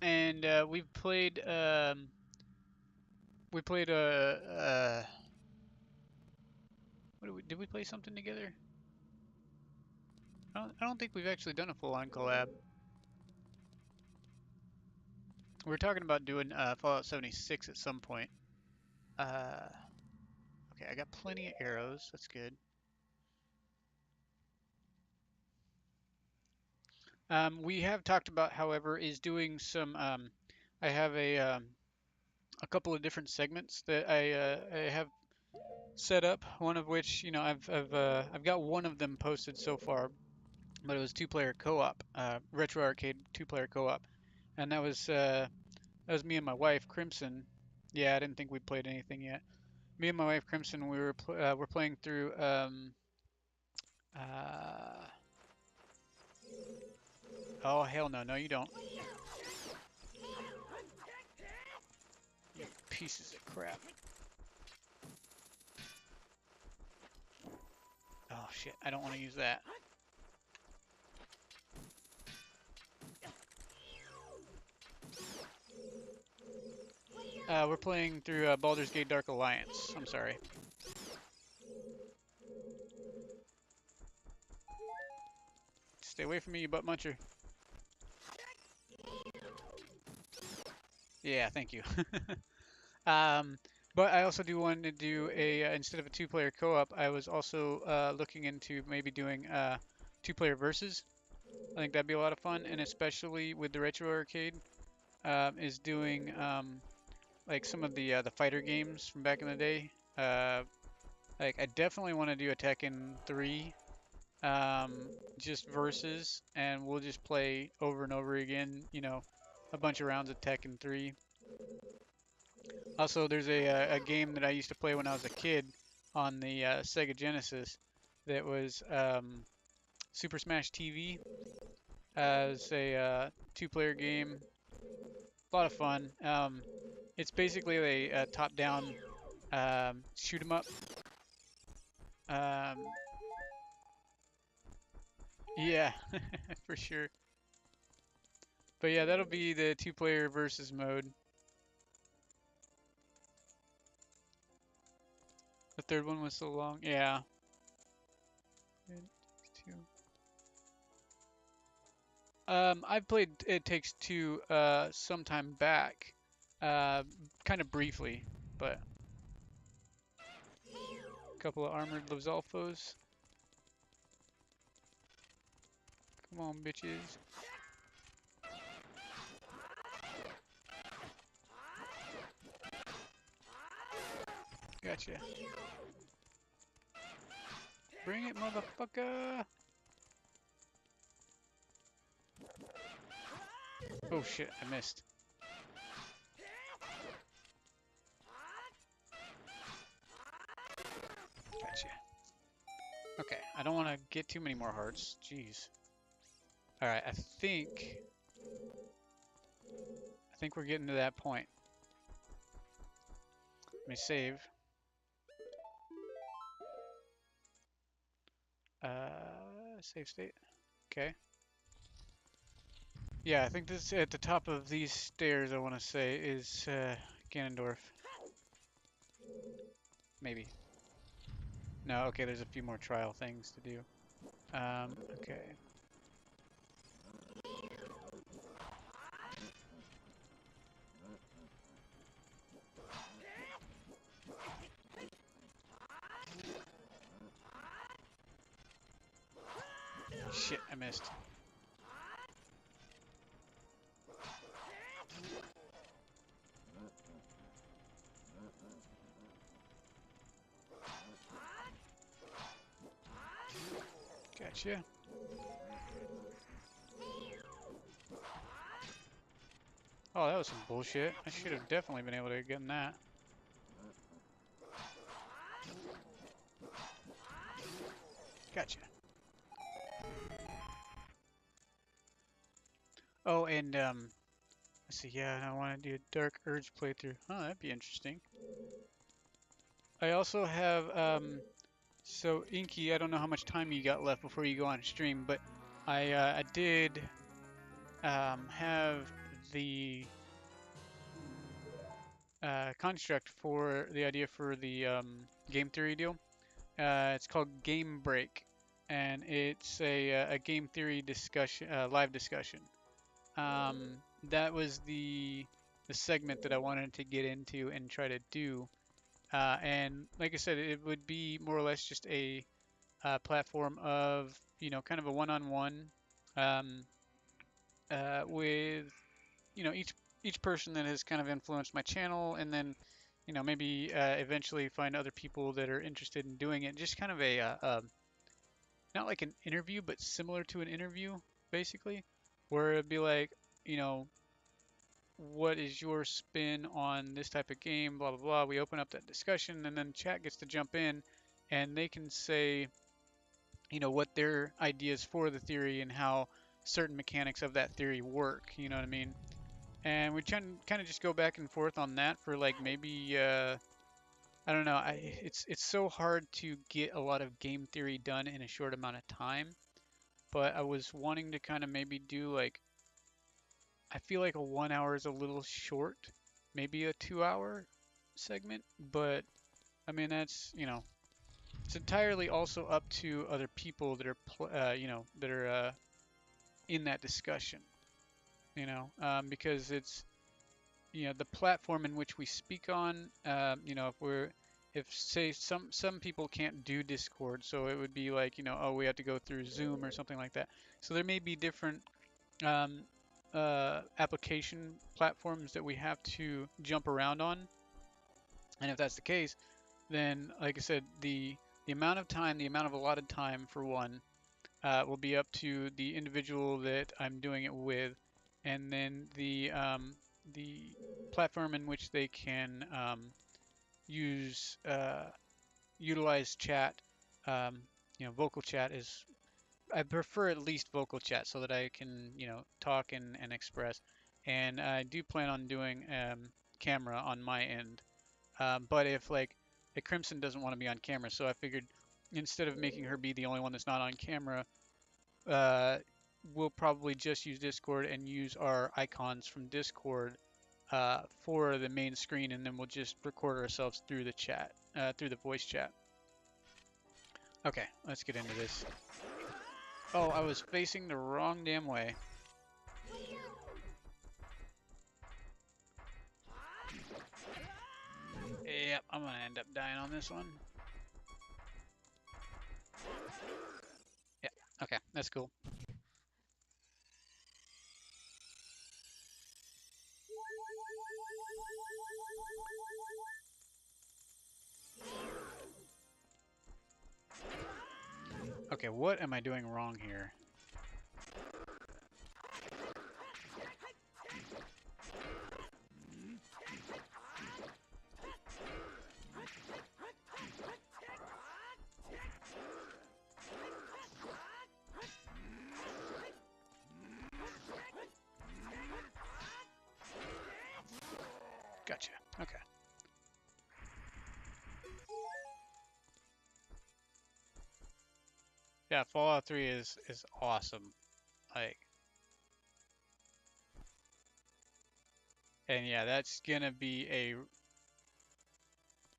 and we played a did we play something together? I don't think we've actually done a full-on collab. We were talking about doing Fallout 76 at some point. Okay, I got plenty of arrows. That's good. We have talked about, however, is doing some. I have a couple of different segments that I have set up. One of which, you know, I've got one of them posted so far, but it was two-player co-op, retro arcade two-player co-op, and that was me and my wife, Crimson. Yeah, I didn't think we played anything yet. Me and my wife, Crimson, we're playing through uh, oh hell no, no you don't. You pieces of crap. Oh shit, I don't want to use that. We're playing through Baldur's Gate Dark Alliance. I'm sorry. Stay away from me, you butt muncher. Yeah, thank you. Um, but I also do want to do a instead of a two-player co-op, I was also looking into maybe doing two-player versus. I think that'd be a lot of fun, and especially with the retro arcade, is doing like some of the fighter games from back in the day. Like I definitely want to do a Tekken 3, just versus, and we'll just play over and over again. A bunch of rounds of Tekken 3. Also, there's a game that I used to play when I was a kid on the Sega Genesis that was Super Smash TV as a two-player game. A lot of fun. It's basically a top-down shoot 'em up. Um, yeah, for sure. But yeah, that'll be the two-player versus mode. The third one was so long. Yeah. It Takes Two. I've played It Takes Two sometime back, uh, kind of briefly, but a couple of armored Lizalfos. Come on, bitches. Gotcha. Bring it, motherfucker. Oh shit, I missed. Gotcha. Okay, I don't want to get too many more hearts. Jeez. All right, I think we're getting to that point. Let me save. Save state. Okay. Yeah, I think this at the top of these stairs. I want to say is Ganondorf. Maybe. No. Okay. There's a few more trial things to do. Okay. Shit, I missed. Gotcha. Oh, that was some bullshit. I should have definitely been able to get in that. Gotcha. Oh, and let's see. Yeah, I want to do a Dark Urge playthrough. Oh, that'd be interesting. I also have so Inky. I don't know how much time you got left before you go on stream, but I did have the construct for the idea for the game theory deal. It's called Game Break, and it's a game theory discussion, live discussion. That was the segment that I wanted to get into and try to do. And like I said, it would be more or less just a platform of kind of a one-on-one um, with each person that has kind of influenced my channel, and then maybe eventually find other people that are interested in doing it. Just kind of not like an interview, but similar to an interview, basically, where it'd be like, you know, what is your spin on this type of game, blah, blah, blah. We open up that discussion, and then chat gets to jump in, and they can say, what their ideas for the theory and how certain mechanics of that theory work, you know what I mean? And we kind of just go back and forth on that for like maybe I don't know. It's so hard to get a lot of game theory done in a short amount of time. But I was wanting to kind of maybe do like I feel like a 1 hour is a little short, maybe a 2 hour segment. But I mean that's it's entirely also up to other people that are that are in that discussion. Because the platform in which we speak on. If say some people can't do Discord, so it would be like, oh, we have to go through Zoom or something like that. So there may be different um, application platforms that we have to jump around on. And if that's the case, then, like I said, the amount of time, the amount of allotted time for one, will be up to the individual that I'm doing it with, and then the platform in which they can use utilize chat. Um, vocal chat is, I prefer at least vocal chat so that I can talk and express. And I do plan on doing camera on my end. But if like Crimson doesn't want to be on camera, so I figured instead of making her be the only one that's not on camera, uh, we'll probably just use Discord and use our icons from Discord for the main screen, and then we'll just record ourselves through the chat, through the voice chat. Okay, let's get into this. Oh, I was facing the wrong damn way. Yep, I'm gonna end up dying on this one. Yeah, okay, that's cool. Okay, what am I doing wrong here? Gotcha. Okay. Yeah, Fallout 3 is awesome. Like, and yeah, that's gonna be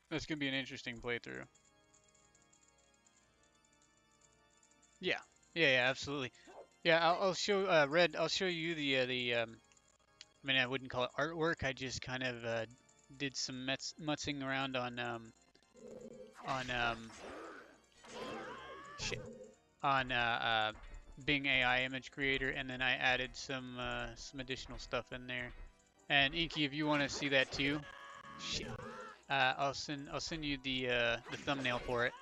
an interesting playthrough. Yeah. Yeah, absolutely. Yeah, I'll show Red. I'll show you the. I mean, I wouldn't call it artwork. I just kind of did some mutzing around on shit on Bing AI image creator, and then I added some additional stuff in there. And Inky, if you want to see that too, shit, I'll send you the thumbnail for it.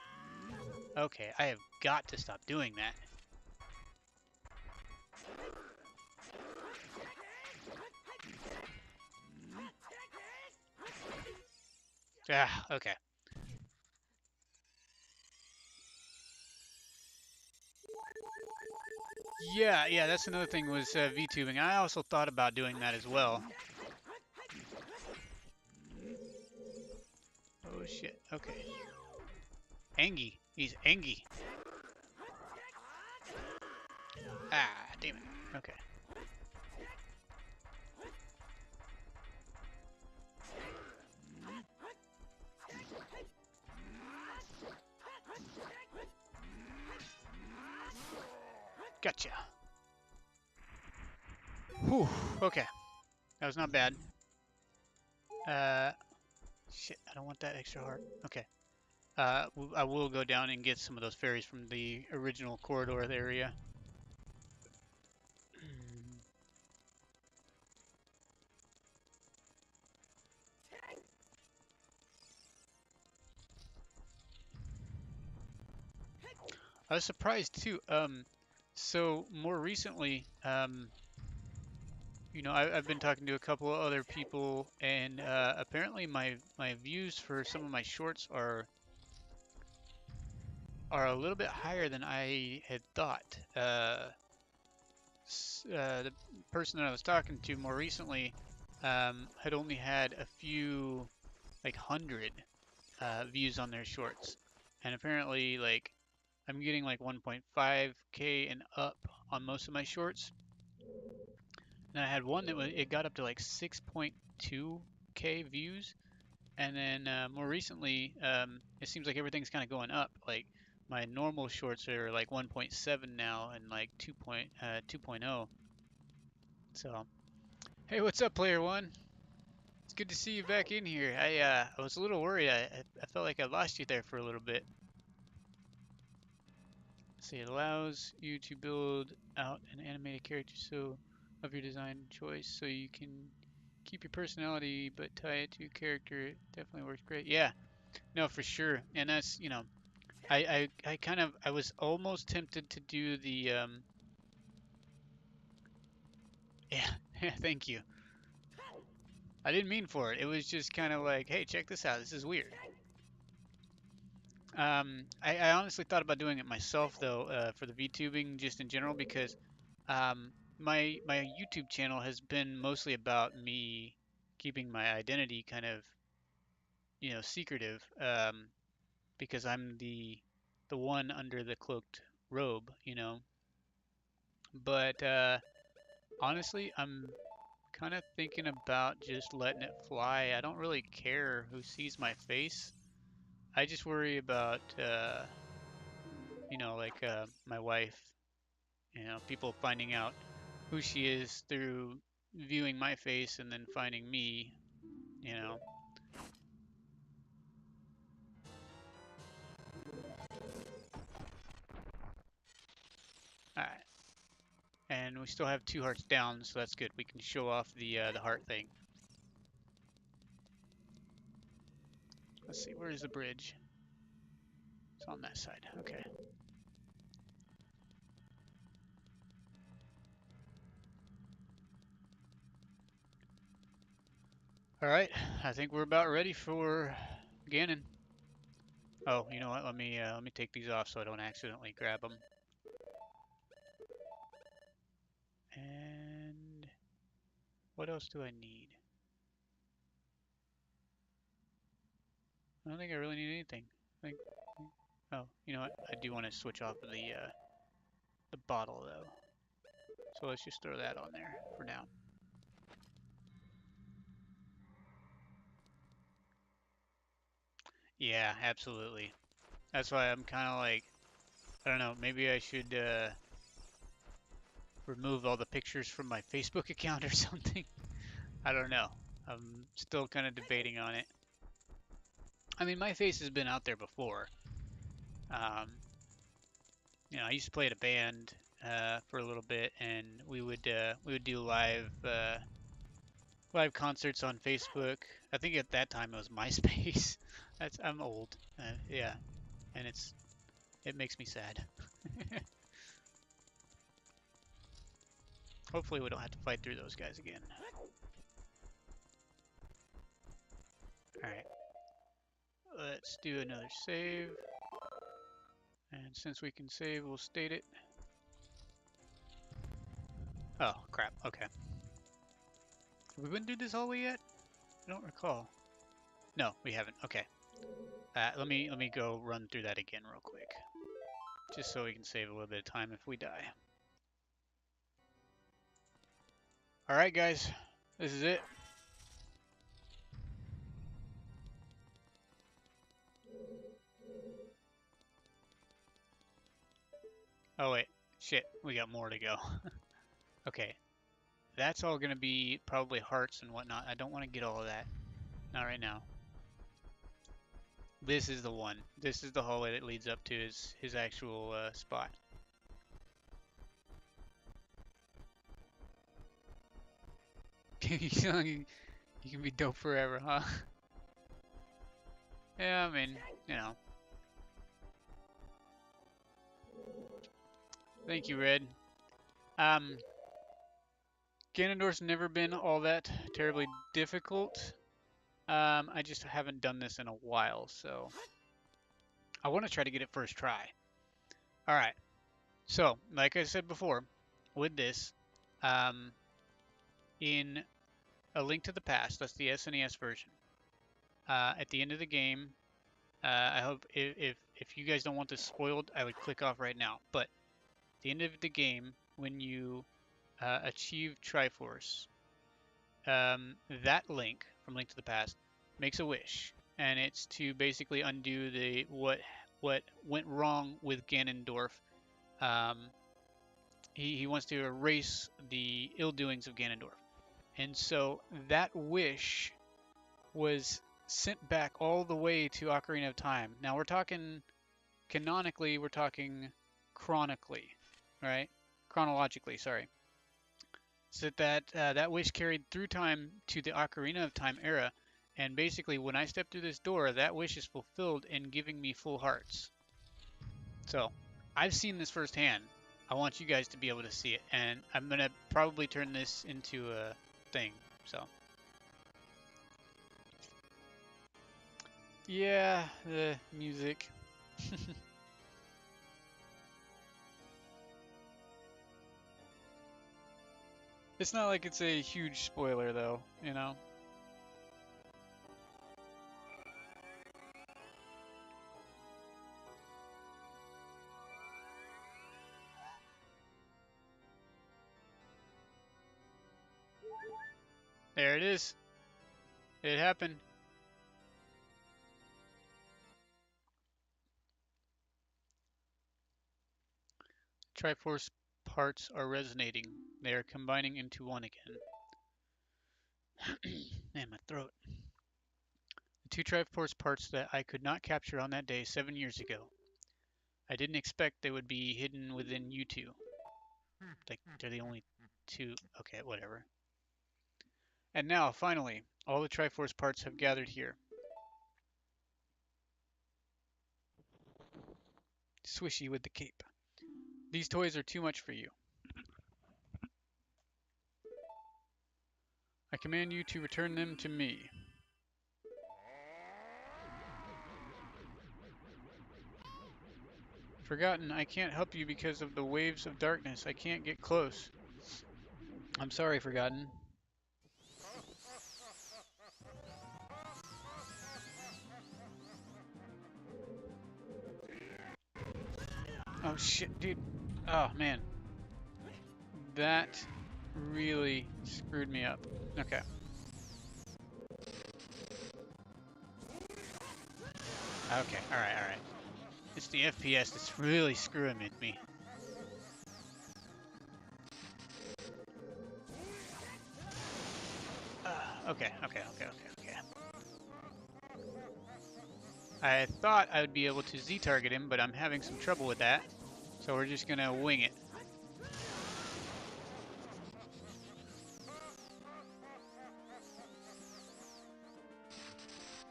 Okay, I have got to stop doing that. Ah, okay. Yeah, that's another thing was VTubing. I also thought about doing that as well. Oh shit. Okay. Angie. He's Angie. Ah, damn it. Okay. Gotcha. Whew. Okay. That was not bad. Uh, shit. I don't want that extra heart. Okay. I will go down and get some of those fairies from the original corridor area. I was surprised too. So more recently, I've been talking to a couple of other people, and apparently my views for some of my shorts are a little bit higher than I had thought. The person that I was talking to more recently had only had a few, like 100 views on their shorts, and apparently like I'm getting like 1.5K and up on most of my shorts. And I had one that it got up to like 6.2K views, and then more recently, it seems like everything's kind of going up. Like my normal shorts are like 1.7 now, and like 2.0. So, hey, what's up, player one? It's good to see you back in here. I was a little worried. I felt like I lost you there for a little bit. See, it allows you to build out an animated character so of your design choice, so you can keep your personality but tie it to your character. It definitely works great. Yeah, no, for sure. And that's, I kind of I was almost tempted to do the yeah, yeah, thank you. I didn't mean for it. It was just kind of like, hey, check this out. This is weird. I honestly thought about doing it myself though, for the VTubing just in general because my YouTube channel has been mostly about me keeping my identity kind of secretive, because I'm the one under the cloaked robe, But honestly, I'm kind of thinking about just letting it fly. I don't really care who sees my face. I just worry about like my wife, people finding out who she is through viewing my face and then finding me, you know. All right. And we still have 2 hearts down, so that's good. We can show off the heart thing. Let's see, where is the bridge? It's on that side. Okay. All right. I think we're about ready for Ganon. Oh, you know what? Let me take these off so I don't accidentally grab them. And what else do I need? I don't think I really need anything. I think. Oh, you know what? I do want to switch off of the bottle though. So let's just throw that on there for now. Yeah, absolutely. That's why I'm kind of like, I don't know, maybe I should remove all the pictures from my Facebook account or something. I don't know. I'm still kind of debating on it. I mean, my face has been out there before. Um, I used to play in a band for a little bit, and we would do live concerts on Facebook. I think at that time it was MySpace. I'm old. Yeah, and it makes me sad. Hopefully we don't have to fight through those guys again. All right, let's do another save. And since we can save, we'll state it. Oh crap. Okay. Have we been through this hallway yet? I don't recall. No, we haven't. Okay. Let me go run through that again real quick, just so we can save a little bit of time if we die. All right, guys, this is it. Oh wait, shit, we got more to go. Okay, that's all gonna be probably hearts and whatnot. I don't want to get all of that. Not right now. This is the one. This is the hallway that leads up to his actual spot. You can be dope forever, huh? Yeah, I mean, you know. Thank you, Red. Um, Ganondorf's never been all that terribly difficult. I just haven't done this in a while, so I want to try to get it first try. All right. So, like I said before, with this, um, in A Link to the Past, that's the SNES version. At the end of the game, I hope if you guys don't want this spoiled, I would click off right now. But at the end of the game, when you achieve Triforce, that Link from Link to the Past makes a wish, and it's to basically undo the what went wrong with Ganondorf. Um, he wants to erase the ill doings of Ganondorf, and so that wish. was sent back all the way to Ocarina of Time. Now we're talking canonically, we're talking chronically, right? Chronologically, sorry. So that wish carried through time to the Ocarina of Time era, and basically when I step through this door, that wish is fulfilled in giving me full hearts. So I've seen this firsthand. I want you guys to be able to see it, and I'm gonna probably turn this into a thing. So yeah, the music. It's not like it's a huge spoiler though, you know. There it is. It happened. Triforce parts are resonating. They are combining into one again. Man, my throat. The two Triforce parts that I could not capture on that day 7 years ago. I didn't expect they would be hidden within you two. Like, they're the only two. Okay, whatever. And now, finally, all the Triforce parts have gathered here. Swishy with the cape. These toys are too much for you. I command you to return them to me. Forgotten, I can't help you because of the waves of darkness. I can't get close. I'm sorry, Forgotten. Oh shit, dude. Oh man. That really screwed me up. Okay. Okay, alright, alright. It's the FPS that's really screwing with me. Okay, okay, okay, okay, okay. I thought I would be able to Z-target him, but I'm having some trouble with that. So we're just gonna wing it.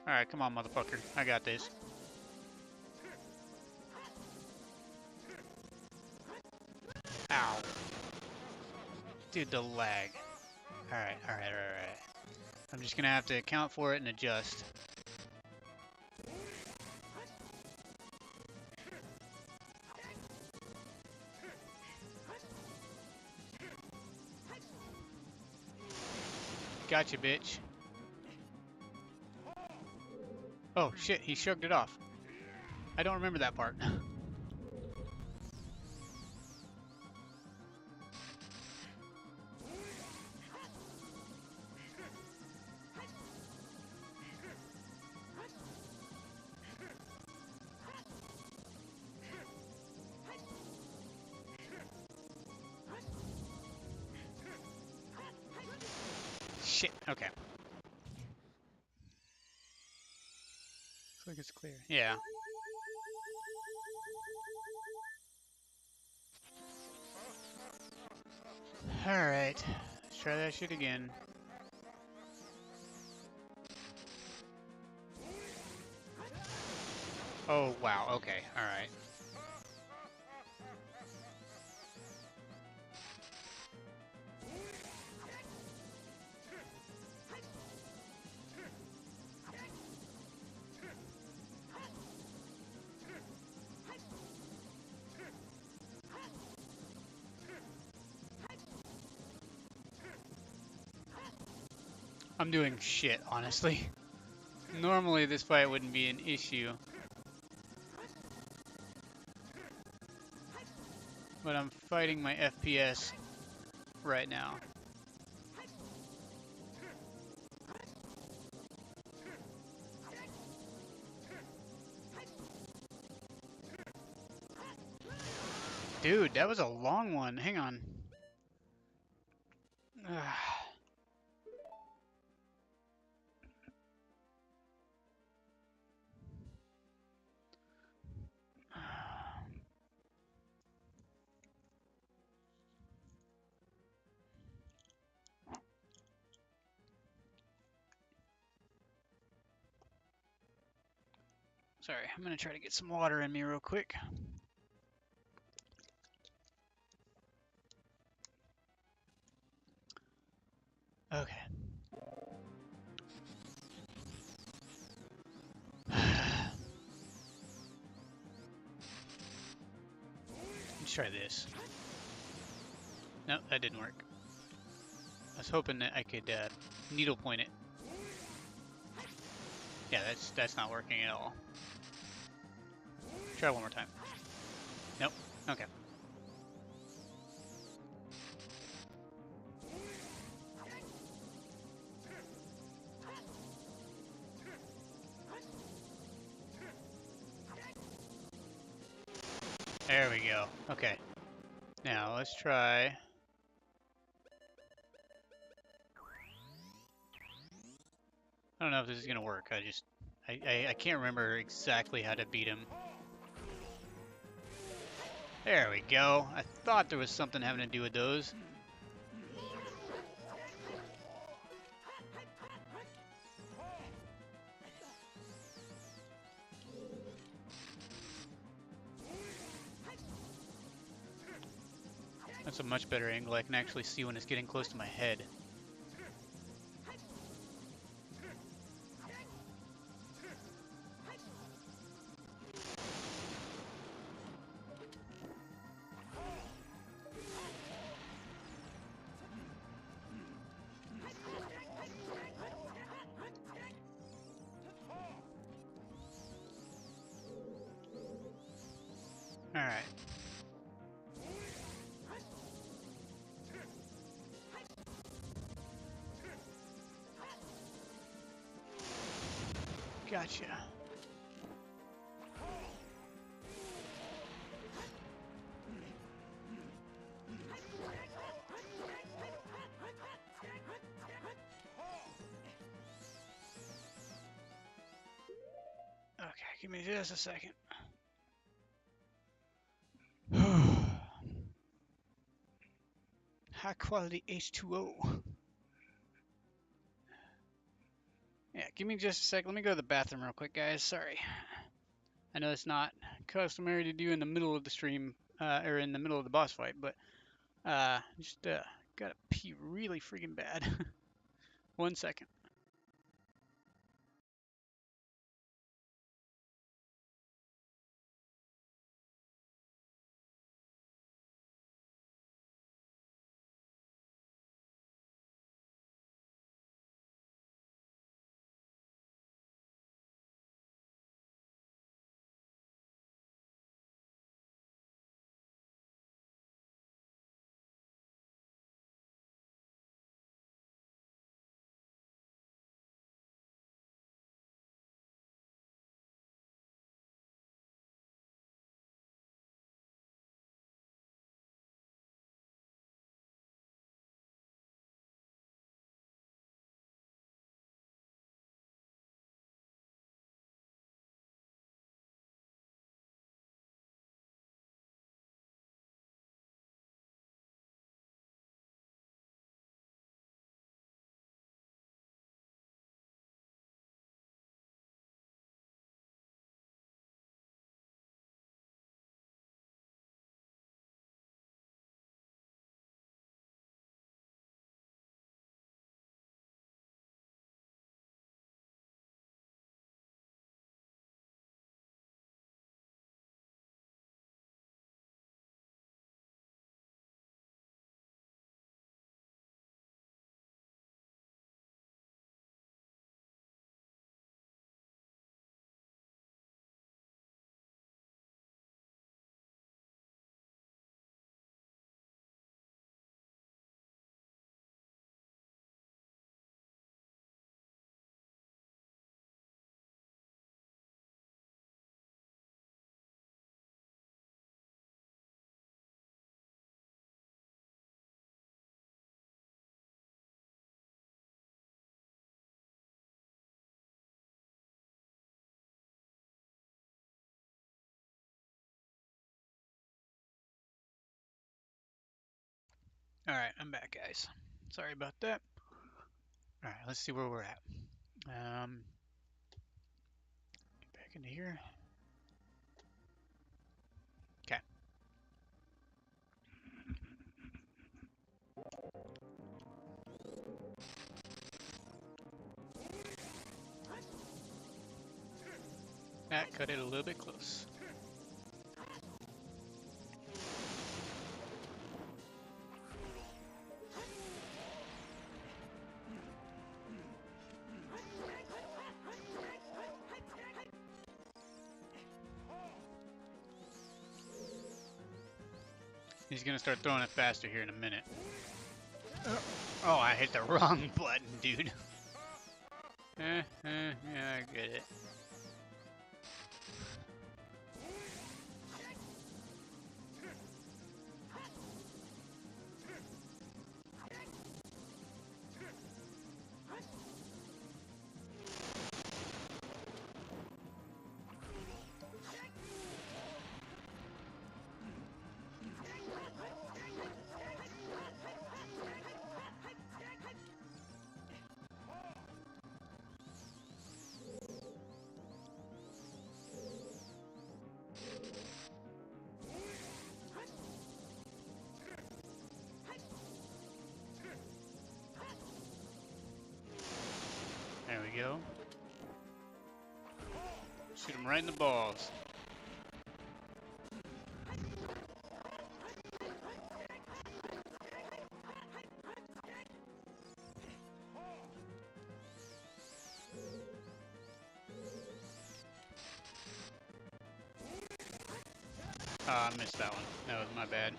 Alright, come on, motherfucker. I got this. Ow. Dude, the lag. Alright, alright, alright. I'm just gonna have to account for it and adjust. Gotcha, bitch. Oh, shit, he shrugged it off. I don't remember that part. Shit, okay. Looks like it's clear. Yeah. Alright. Let's try that shit again. Oh, wow. Okay. Alright. I'm doing shit, honestly. Normally this fight wouldn't be an issue. But I'm fighting my FPS right now. Dude, that was a long one. Hang on. Sorry, I'm gonna try to get some water in me real quick. Okay. Let's try this. Nope, that didn't work. I was hoping that I could needle point it. Yeah, that's not working at all. Try one more time. Nope. Okay. There we go. Okay. Now let's try. I don't know if this is gonna work. I can't remember exactly how to beat him. There we go. I thought there was something having to do with those. That's a much better angle. I can actually see when it's getting close to my head. Alright. Gotcha. Okay, give me just a second. High quality H2O. Yeah, give me just a sec. Let me go to the bathroom real quick, guys. Sorry. I know it's not customary to do in the middle of the stream, or in the middle of the boss fight, but just gotta pee really freaking bad. 1 second. Alright, I'm back, guys. Sorry about that. Alright, let's see where we're at. Get back into here. That cut it a little bit close. He's gonna start throwing it faster here in a minute. Oh, I hit the wrong button, dude. Yeah, I get it. There we go. Shoot him right in the balls. Ah, I missed that one. That was my bad.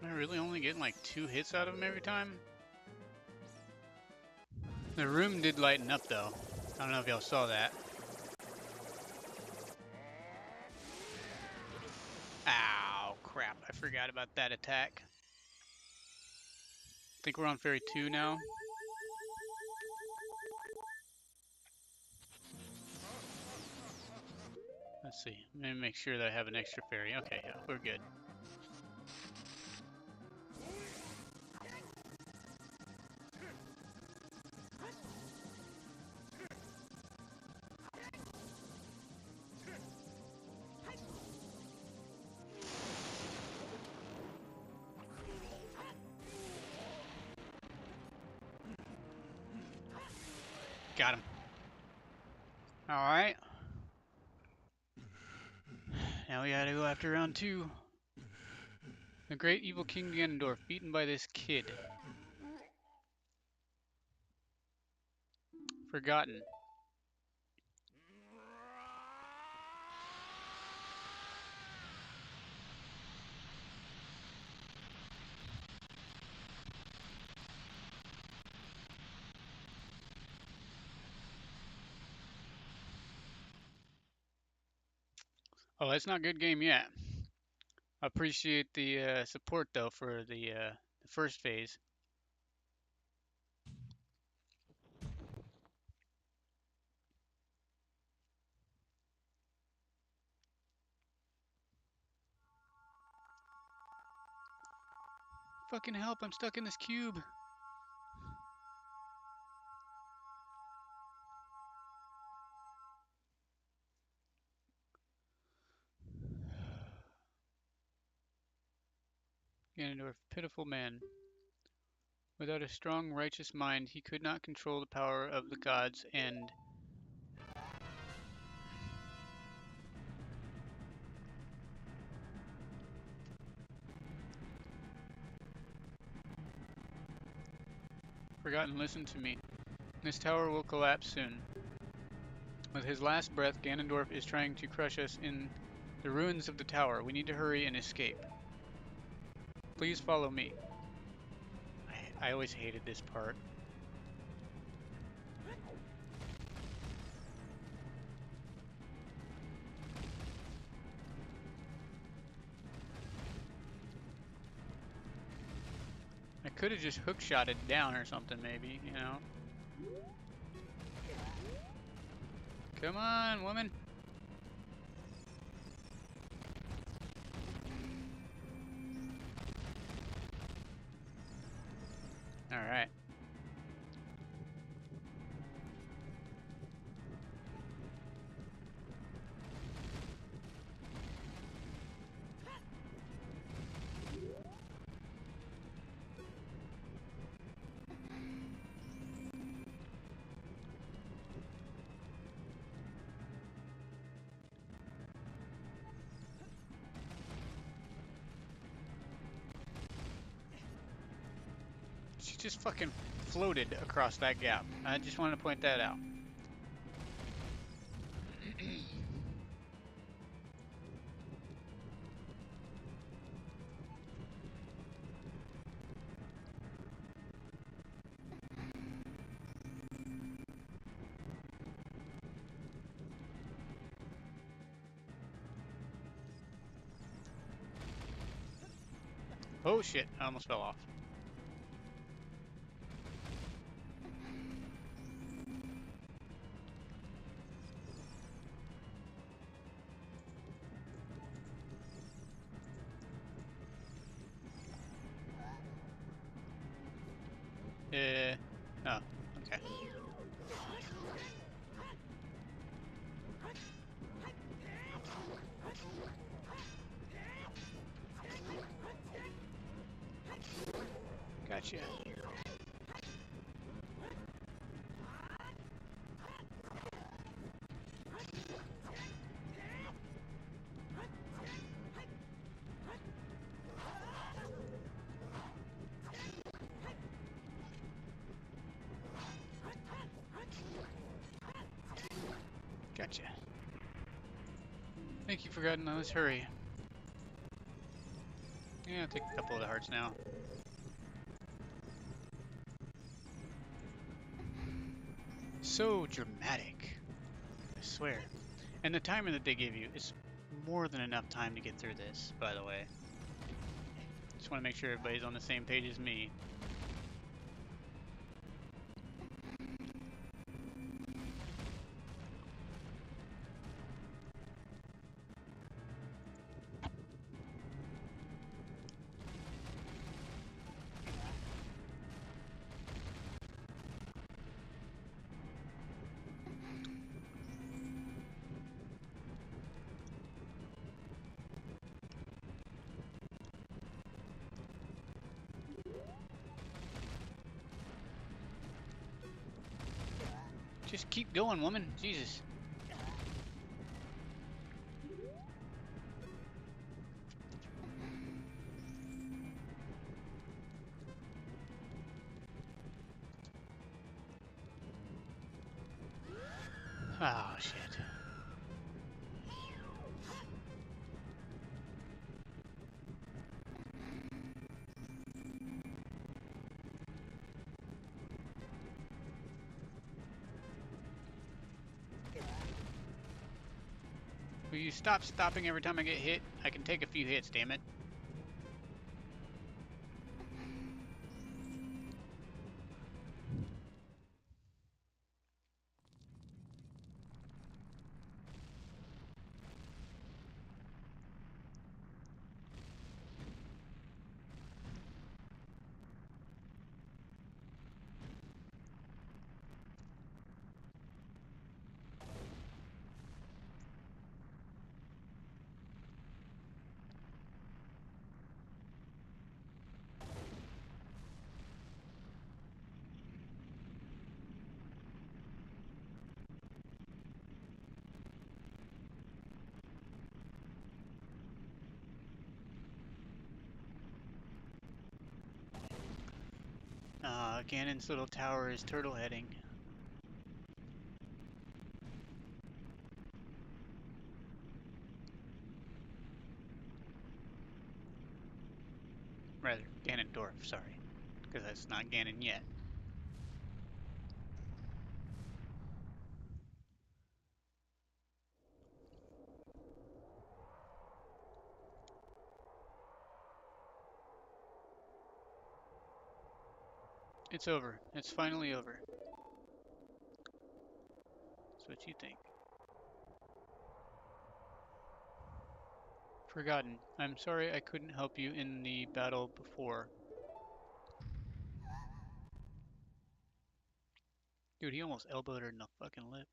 Am I really only getting like 2 hits out of him every time? The room did lighten up though. I don't know if y'all saw that. Ow, crap. I forgot about that attack. I think we're on fairy 2 now. Let's see. Let me make sure that I have an extra fairy. Okay, yeah, we're good. Got him. Alright. Now we gotta go after round 2. The great evil King Ganondorf, beaten by this kid. Forgotten. Oh, that's not a good game yet. I appreciate the support though for the first phase. Fucking help, I'm stuck in this cube. Ganondorf, pitiful man. Without a strong, righteous mind, he could not control the power of the gods and Forgotten, listen to me. This tower will collapse soon. With his last breath, Ganondorf is trying to crush us in the ruins of the tower. We need to hurry and escape. Please follow me. I always hated this part. I could have just hook shot it down or something, maybe, you know? Come on, woman. Alright. She just fucking floated across that gap. I just wanted to point that out. Oh shit, I almost fell off. Oh, okay. Gotcha. Gotcha. Thank you for guiding on this. Hurry. Yeah, I'll take a couple of the hearts now. So dramatic. I swear. And the timer that they give you is more than enough time to get through this, by the way. Just want to make sure everybody's on the same page as me. Just keep going, woman. Jesus. Oh, shit. Will you stop stopping every time I get hit? I can take a few hits, damn it. Ganon's little tower is turtle heading. Rather, Ganondorf, sorry. Because that's not Ganon yet. It's over. It's finally over. That's what you think. Forgotten. I'm sorry I couldn't help you in the battle before. Dude, he almost elbowed her in the fucking lip.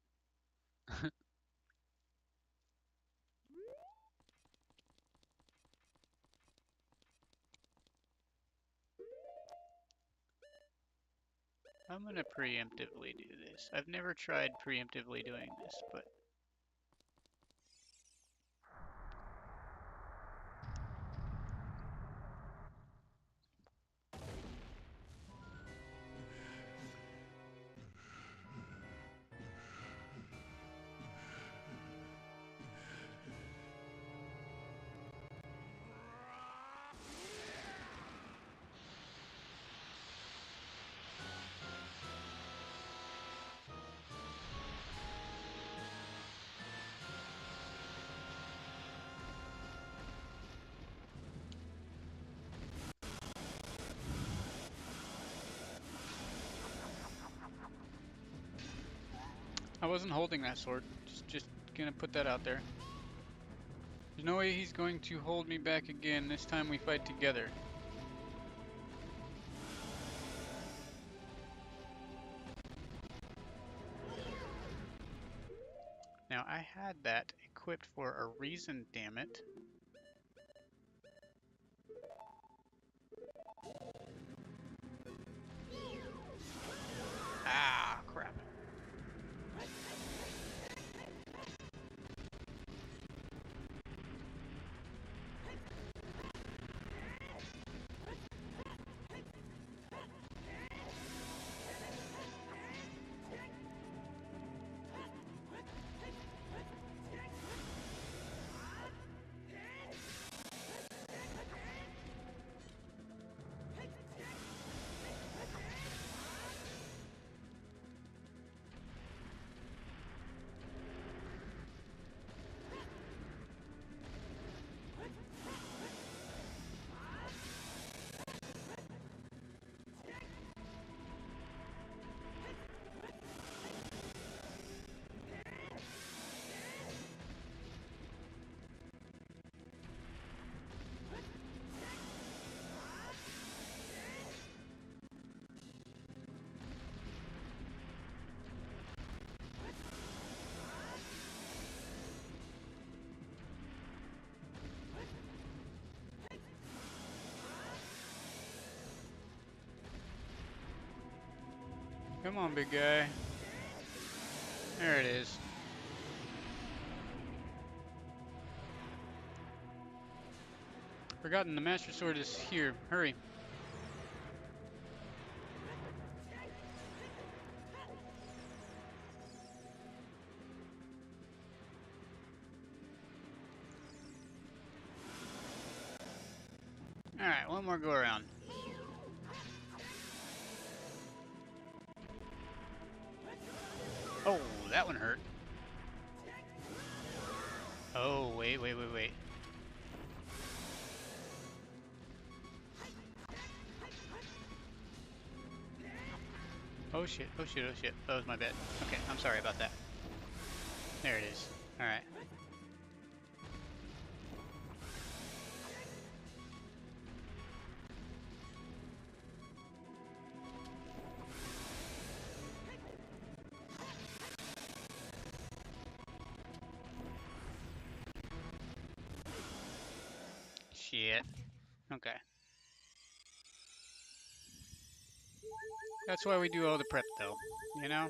I'm gonna preemptively do this. I've never tried preemptively doing this, but I wasn't holding that sword. Just gonna put that out there. There's no way he's going to hold me back again. This time we fight together. Now I had that equipped for a reason, damn it. Ah, crap. Come on, big guy. There it is. Forgotten, the Master Sword is here. Hurry. Alright, one more go around. Oh, that one hurt. Oh, wait. Oh shit. That was my bad. Okay, I'm sorry about that. There it is. Alright. Shit. Okay. That's why we do all the prep, though. You know?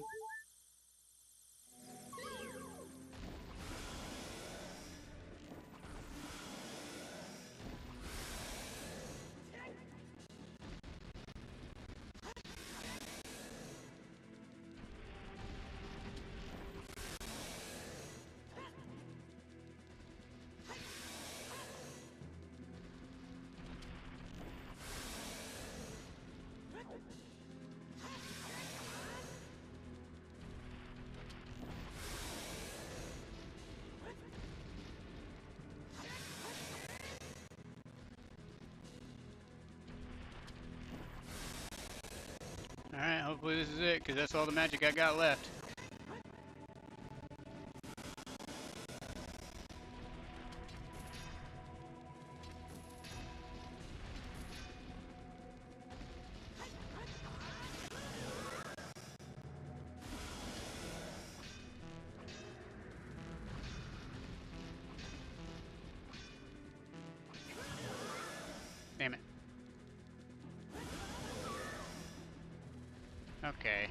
Hopefully this is it, because that's all the magic I got left. Damn it. Okay.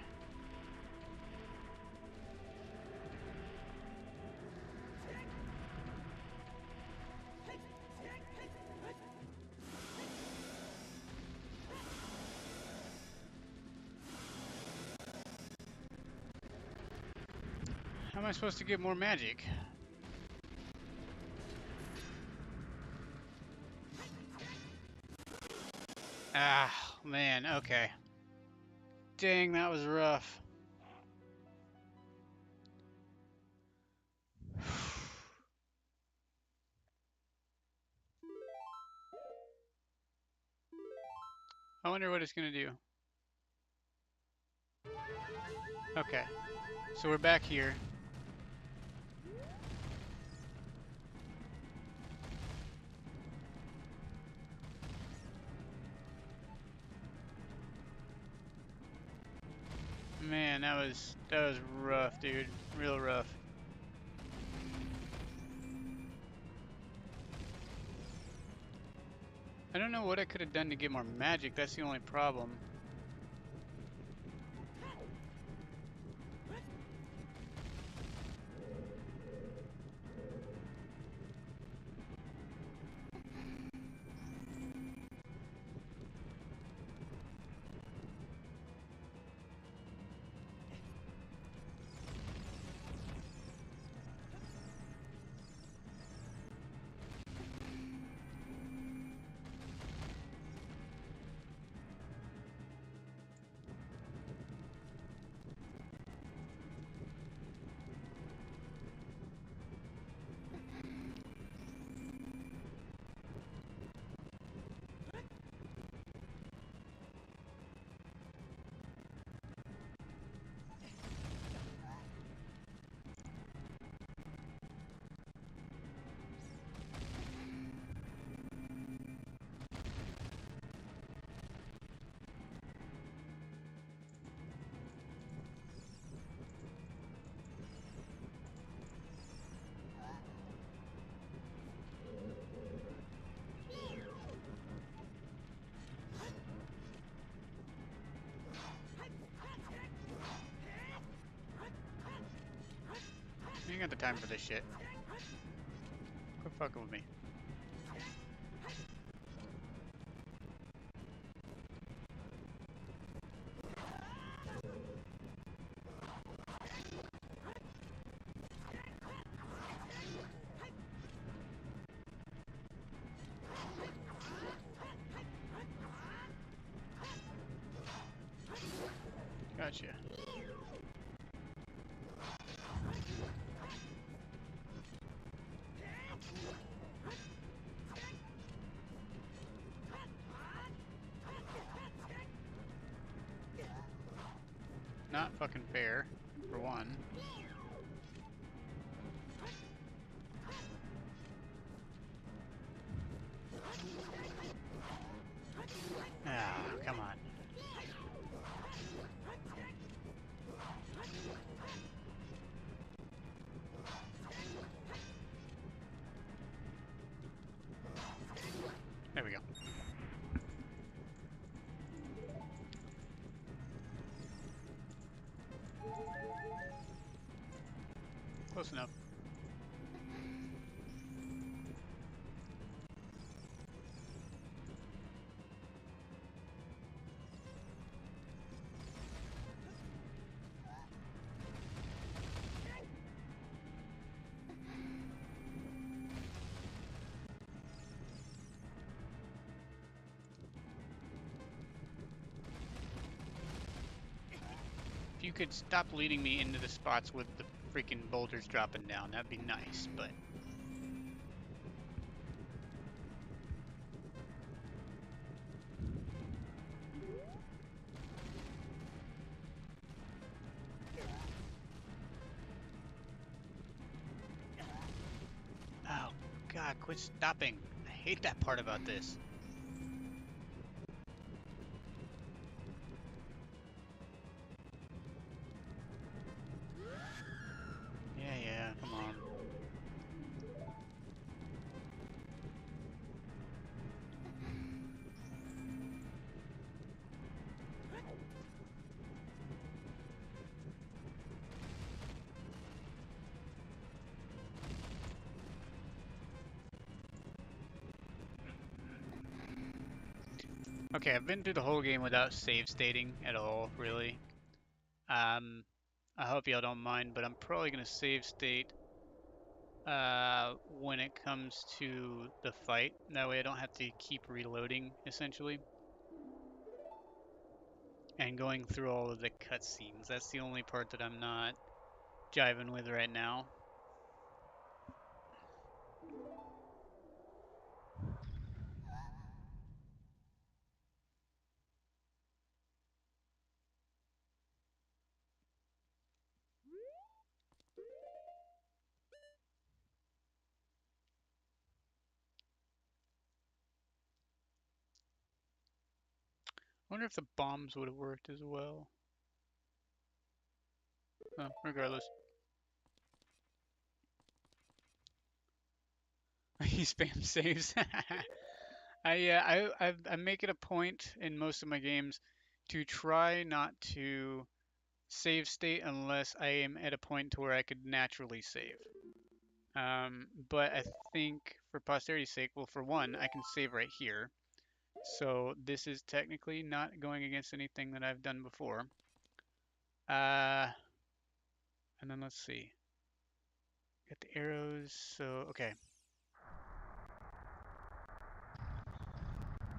How am I supposed to get more magic? Ah, man, okay. Dang, that was rough. I wonder what it's gonna do. Okay, so we're back here. Man, that was rough, dude. Real rough. I don't know what I could have done to get more magic. That's the only problem. You ain't got the time for this shit. Quit fucking with me. Gotcha. Not fucking fair, for one. Ah, come on. There we go. Close enough. If you could stop leading me into the spots with the freaking boulders dropping down, that'd be nice, but... Ah, quit stopping. I hate that part about this. Yeah, come on. Okay, I've been through the whole game without save stating at all, really. Um, I hope y'all don't mind, but I'm probably gonna save state when it comes to the fight. That way I don't have to keep reloading, essentially, and going through all of the cutscenes. That's the only part that I'm not jiving with right now. I wonder if the bombs would have worked as well. Oh, regardless. He spam saves. I make it a point in most of my games to try not to save state unless I am at a point to where I could naturally save. But I think for posterity's sake, well, for one, I can save right here. So this is technically not going against anything that I've done before. And then let's see. Got the arrows, so okay.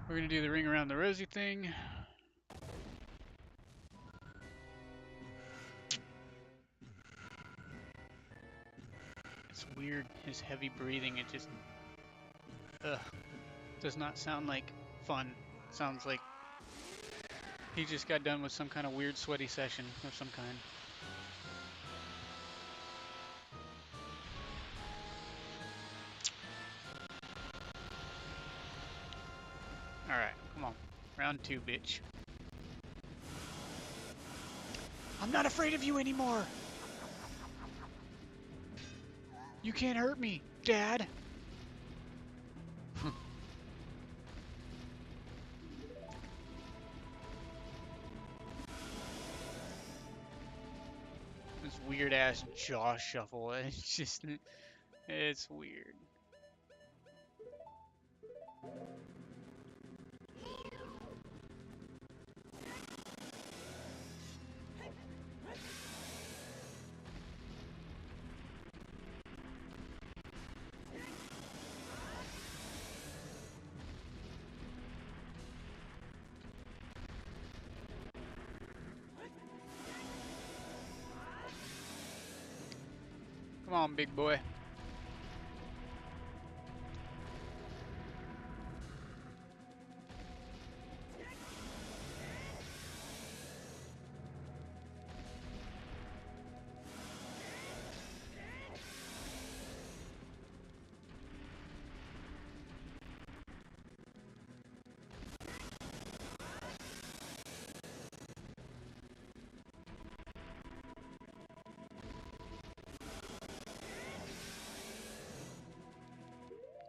We're gonna do the ring around the rosy thing. It's weird, his heavy breathing, it just, ugh, does not sound like fun. Sounds like he just got done with some kind of weird sweaty session of some kind. Alright, come on. Round two, bitch. I'm not afraid of you anymore! You can't hurt me, Dad! This weird ass jaw shuffle, it's just, it's weird. Come on, big boy.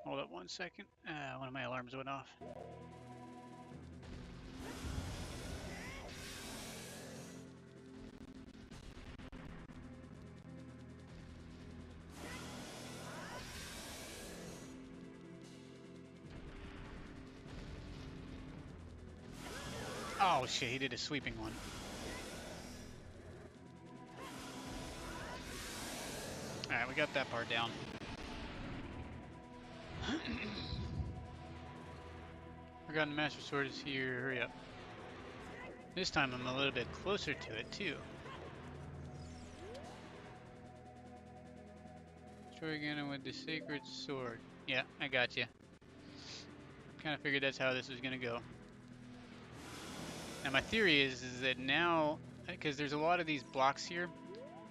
Hold up 1 second. One of my alarms went off. Oh shit, he did a sweeping one. Alright, we got that part down. Forgotten Master Sword is here. Hurry up. This time I'm a little bit closer to it too. Destroy Ganon with the Sacred Sword. Yeah, I got you. Kind of figured that's how this was gonna go. Now my theory is that now, because there's a lot of these blocks here,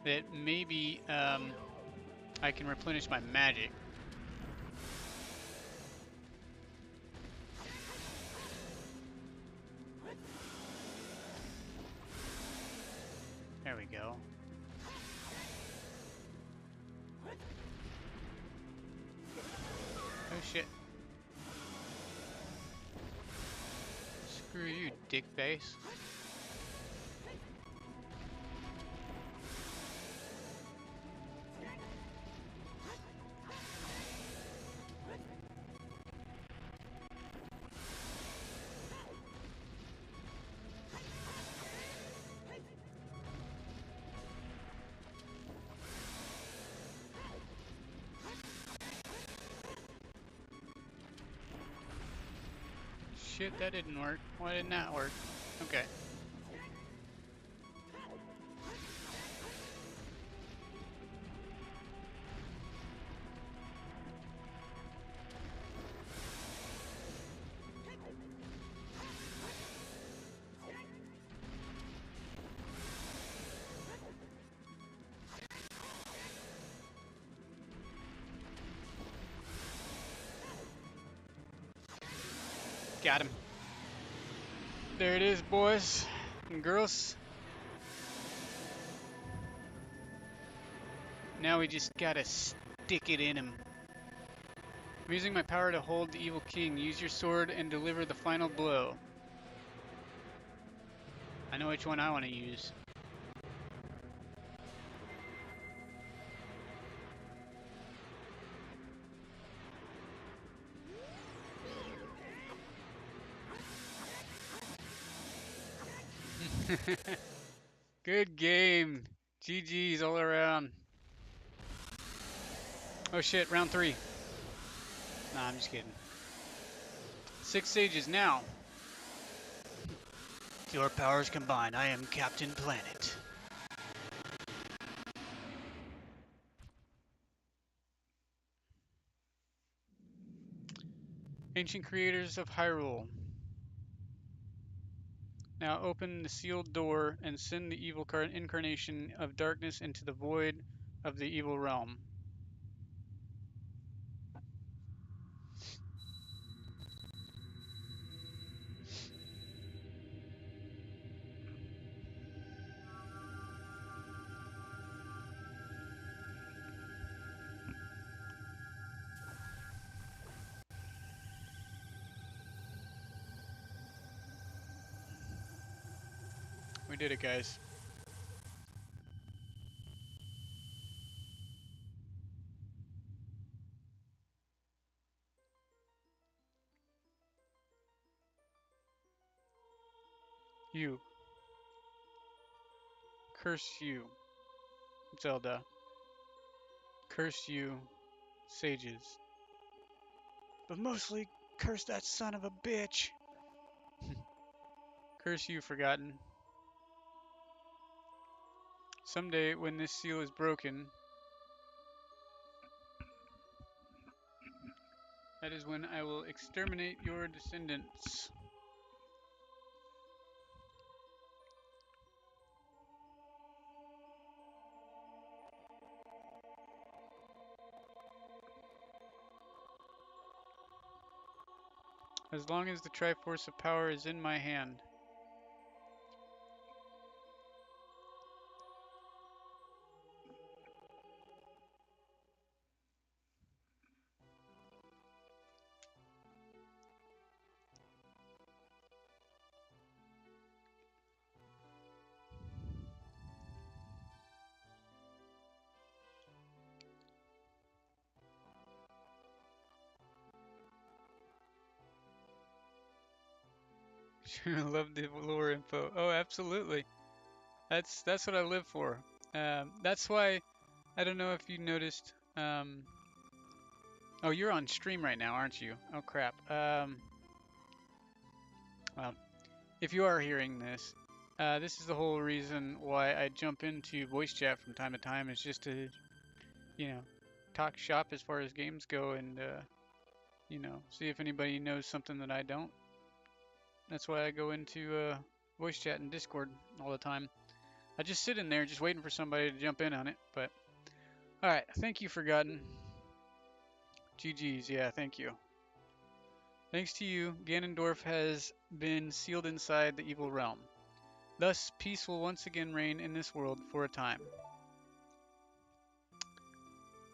that maybe I can replenish my magic. dick face. Shit, that didn't work. Why didn't that work? Okay. Got him. There it is, boys and girls. Now we just gotta stick it in him. I'm using my power to hold the evil king. Use your sword and deliver the final blow. I know which one I want to use. Good game. GG's all around. Oh shit, round 3. Nah, I'm just kidding. 6 stages now. Your powers combined. I am Captain Planet. Ancient creators of Hyrule. Now open the sealed door and send the evil incarnation of darkness into the void of the evil realm. We did it, guys. You. Curse you, Zelda. Curse you, sages. But mostly curse that son of a bitch. Curse you, Forgotten. Someday, when this seal is broken, that is when I will exterminate your descendants. As long as the Triforce of Power is in my hand. Sure, love the lore info. Oh, absolutely. That's what I live for. That's why I don't know if you noticed. Oh, you're on stream right now, aren't you? Oh crap. Well, if you are hearing this, this is the whole reason why I jump into voice chat from time to time. Is just to, you know, talk shop as far as games go, and see if anybody knows something that I don't. That's why I go into voice chat and Discord all the time. I just sit in there just waiting for somebody to jump in on it. But alright, thank you, Forgotten. GG's, yeah, thank you. Thanks to you, Ganondorf has been sealed inside the evil realm. Thus, peace will once again reign in this world for a time.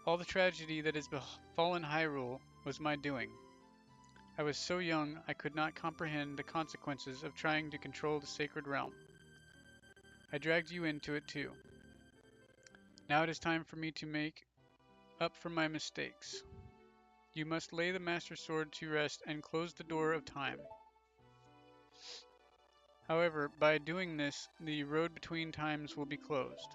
All the tragedy that has befallen Hyrule was my doing. I was so young I could not comprehend the consequences of trying to control the sacred realm. I dragged you into it too. Now it is time for me to make up for my mistakes. You must lay the Master Sword to rest and close the door of time. However, by doing this, the road between times will be closed.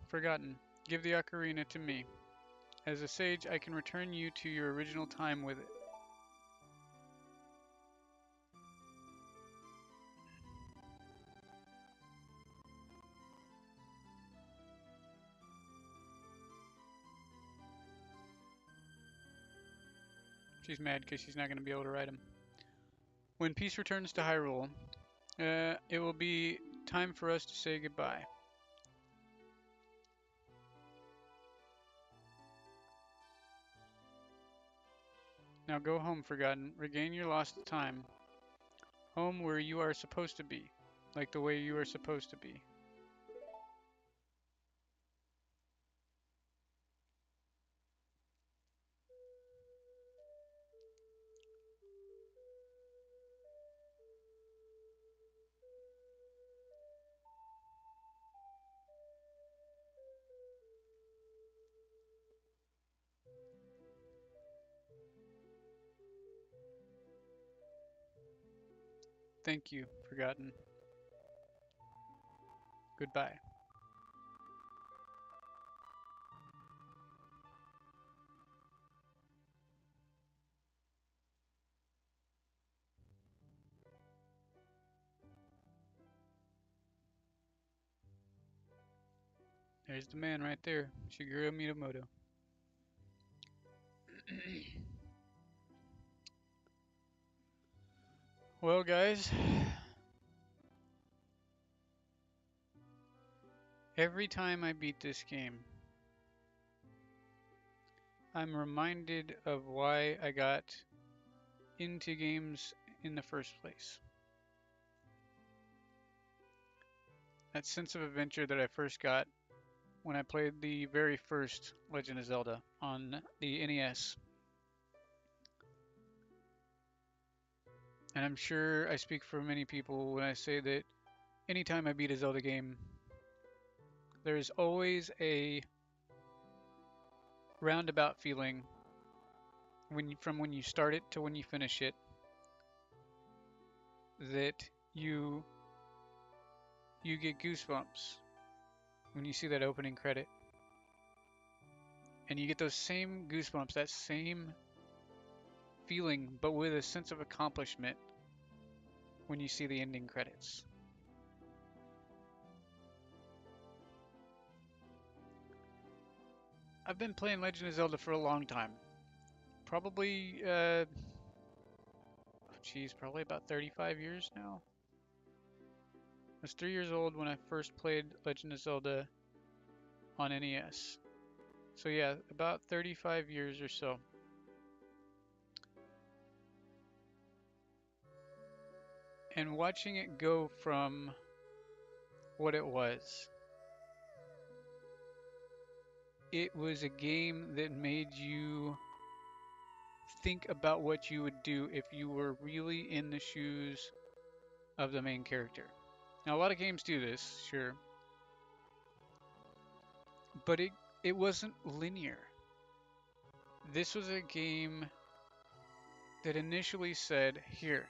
Forgotten, give the Ocarina to me. As a sage, I can return you to your original time with it. She's mad because she's not going to be able to ride him. When peace returns to Hyrule, it will be time for us to say goodbye. Now go home, Forgotten. Regain your lost time. Home where you are supposed to be. Like the way you are supposed to be. Thank you, Forgotten. Goodbye. There's the man right there, Shigeru Miyamoto. Well, guys, every time I beat this game, I'm reminded of why I got into games in the first place. That sense of adventure that I first got when I played the very first Legend of Zelda on the NES. And I'm sure I speak for many people when I say that anytime I beat a Zelda game, there's always a roundabout feeling from when you start it to when you finish it that you get goosebumps when you see that opening credit. And you get those same goosebumps, that same feeling, but with a sense of accomplishment when you see the ending credits. I've been playing Legend of Zelda for a long time. Probably, probably about 35 years now. I was 3 years old when I first played Legend of Zelda on NES. So yeah, about 35 years or so. And watching it go from what it was a game that made you think about what you would do if you were really in the shoes of the main character. Now, a lot of games do this, sure, but it wasn't linear. This was a game that initially said, here,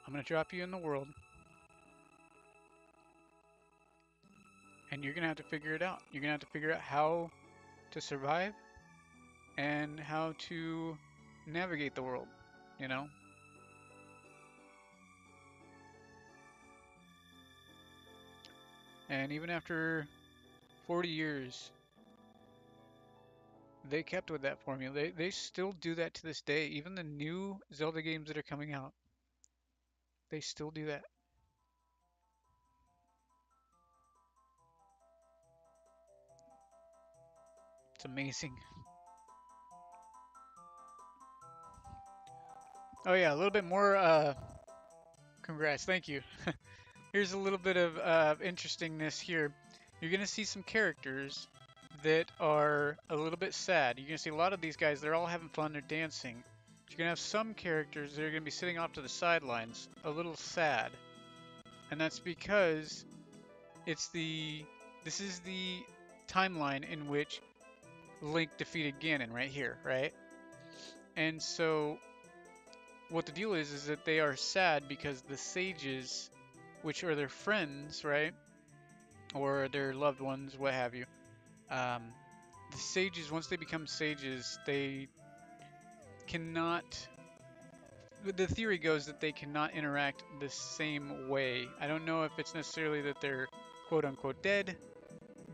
I'm going to drop you in the world, and you're going to have to figure it out. You're going to have to figure out how to survive and how to navigate the world, you know? And even after 40 years, they kept with that formula. They still do that to this day. Even the new Zelda games that are coming out, they still do that. It's amazing. Oh yeah, a little bit more congrats. Thank you. Here's a little bit of interestingness here. You're gonna see some characters that are a little bit sad. You're gonna see a lot of these guys, they're all having fun, they're dancing. But you're gonna have some characters that are gonna be sitting off to the sidelines, a little sad. And that's because it's the this is the timeline in which Link defeated Ganon right here, right? And so what the deal is that they are sad because the sages, which are their friends, right? Or their loved ones, what have you. Um, the sages, once they become sages, they cannot. The theory goes that they cannot interact the same way. I don't know if it's necessarily that they're quote unquote dead,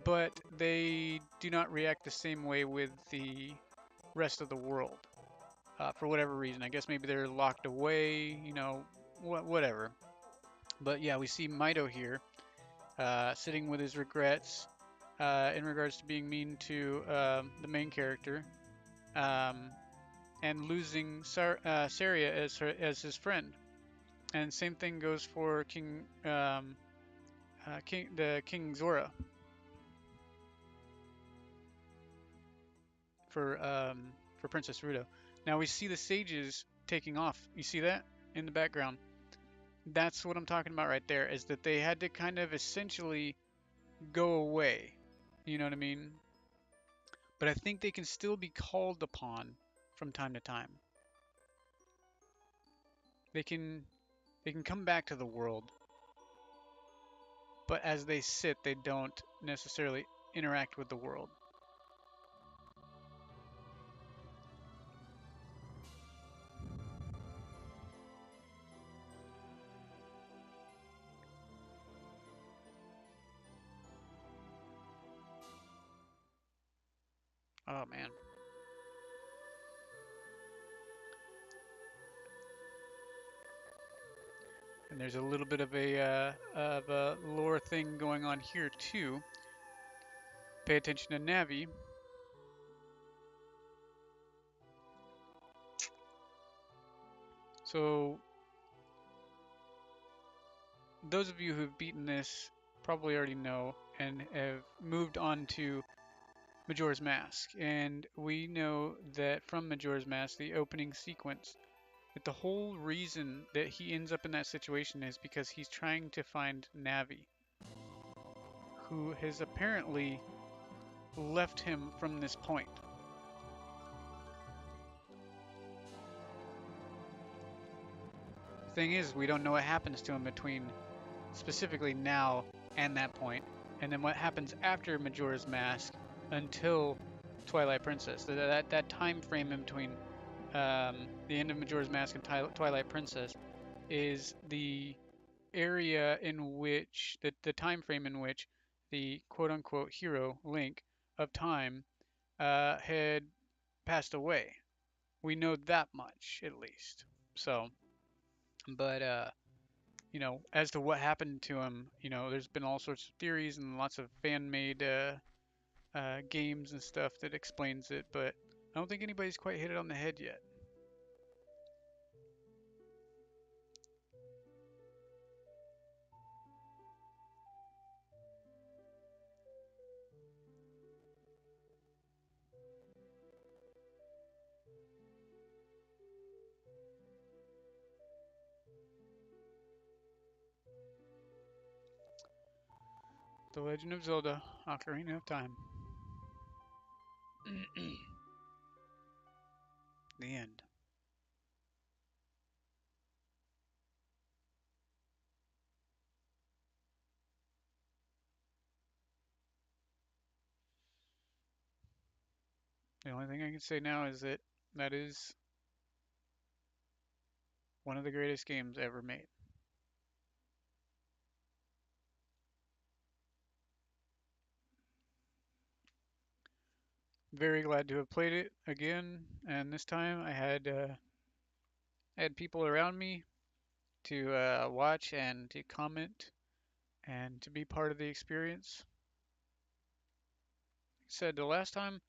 but they do not react the same way with the rest of the world for whatever reason. I guess maybe they're locked away, whatever. But yeah, we see Mito here sitting with his regrets in regards to being mean to the main character um, and losing Saria as his friend. And same thing goes for King Zora for Princess Ruto. Now we see the sages taking off. You see that in the background? That's what I'm talking about right there. Is that they had to kind of essentially go away. You know what I mean? But I think they can still be called upon from time to time. They can they can come back to the world, but as they sit, they don't necessarily interact with the world. Oh man. And there's a little bit of a lore thing going on here too. Pay attention to Navi. So those of you who've beaten this probably already know and have moved on to Majora's Mask. And we know that from Majora's Mask, the opening sequence, that the whole reason that he ends up in that situation is because he's trying to find Navi, who has apparently left him from this point. Thing is, we don't know what happens to him between specifically now and that point, and then what happens after Majora's Mask until Twilight Princess. That time frame in between the end of Majora's Mask and Twilight Princess is the area in which the time frame in which the quote unquote hero Link of time had passed away. We know that much at least. So, but as to what happened to him, there's been all sorts of theories and lots of fan-made games and stuff that explains it, but I don't think anybody's quite hit it on the head yet. The Legend of Zelda: Ocarina of Time. The end. The only thing I can say now is that that is one of the greatest games ever made. Very glad to have played it again, and this time I had people around me to watch and to comment and to be part of the experience. Like I said the last time,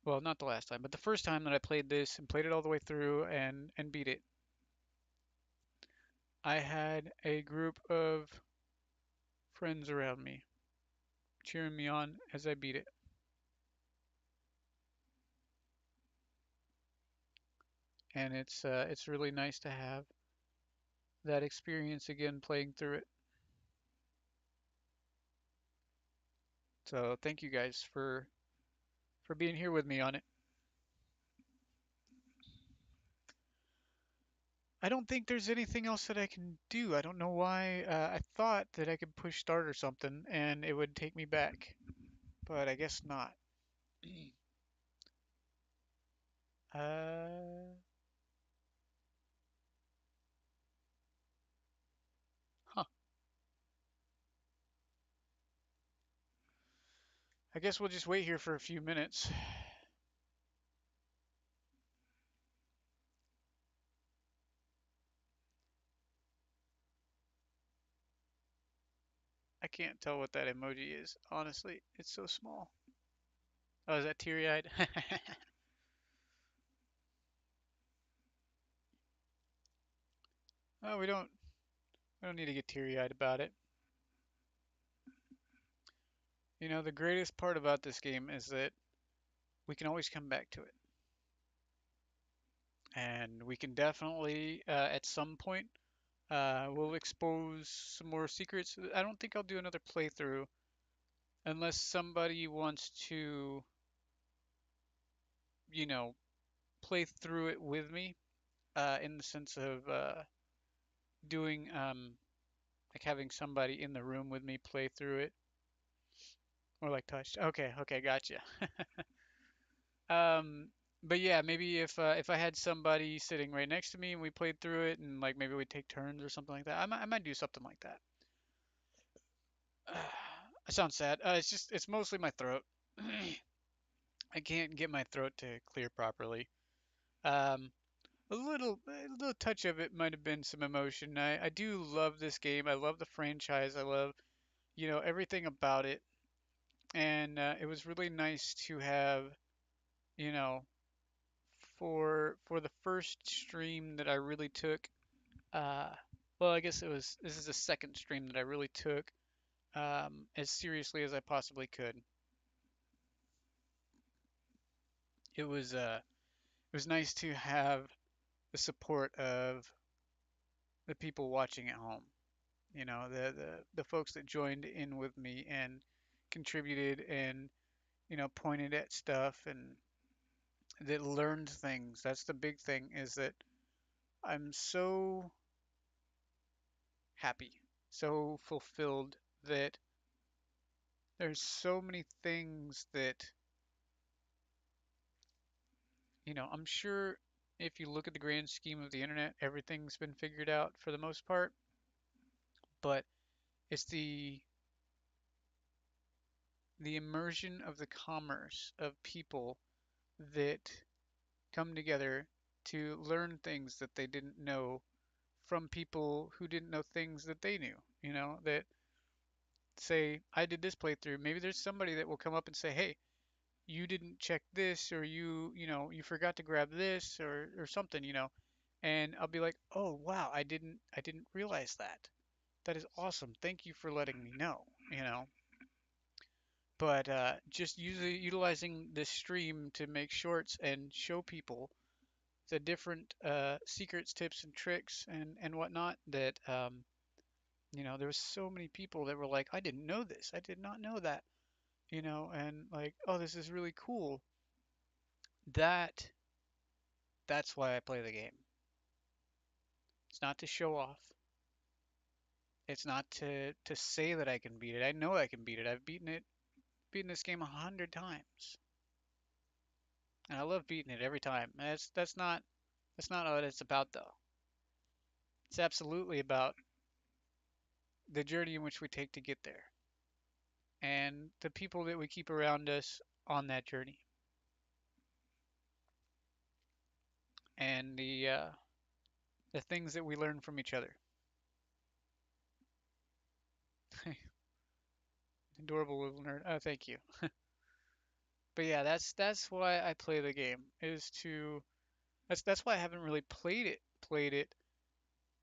well, not the last time, but the first time that I played this and played it all the way through and beat it, I had a group of friends around me cheering me on as I beat it. And it's really nice to have that experience again playing through it. So thank you guys for being here with me on it. I don't think there's anything else that I can do. I don't know why. I thought that I could push start or something and it would take me back, but I guess not. Uh, huh. I guess we'll just wait here for a few minutes. I can't tell what that emoji is. Honestly, it's so small. Oh, is that teary-eyed? Oh, we don't need to get teary-eyed about it. You know, the greatest part about this game is that we can always come back to it. And we can definitely, at some point, we'll expose some more secrets. I don't think I'll do another playthrough unless somebody wants to, you know, play through it with me, in the sense of doing, like having somebody in the room with me play through it, or like touched. Okay, okay, gotcha. Um, but yeah, maybe if I had somebody sitting right next to me and we played through it, and like maybe we take turns or something like that. I might do something like that. I sound sad. It's mostly my throat. I can't get my throat to clear properly. Um, a little touch of it might have been some emotion. I do love this game. I love the franchise. I love, everything about it. And it was really nice to have, you know, for the first stream that I really took. Uh, well, I guess this is the second stream that I really took, as seriously as I possibly could. It was nice to have the support of the people watching at home. The folks that joined in with me and contributed and pointed at stuff and that learned things. That's the big thing, is that I'm so happy, so fulfilled that there's so many things that, I'm sure if you look at the grand scheme of the internet, everything's been figured out for the most part, but it's the immersion of the commerce of people that come together to learn things that they didn't know from people who didn't know things that they knew. That say, I did this playthrough. Maybe there's somebody that will come up and say, hey, you didn't check this, or you forgot to grab this, or something, and I'll be like, oh wow, I didn't realize that. That is awesome. Thank you for letting me know, you know. But just utilizing this stream to make shorts and show people the different secrets, tips, and tricks and whatnot, that there was so many people that were like, I didn't know this. I did not know that. And like, oh, this is really cool. That that's why I play the game. It's not to show off. It's not to say that I can beat it. I know I can beat it. I've beaten this game 100 times, and I love beating it every time. And that's not what it's about though. It's absolutely about the journey in which we take to get there, and the people that we keep around us on that journey, and the things that we learn from each other. Adorable little nerd. Oh, thank you. But yeah, that's why I play the game, is to that's why I haven't really played it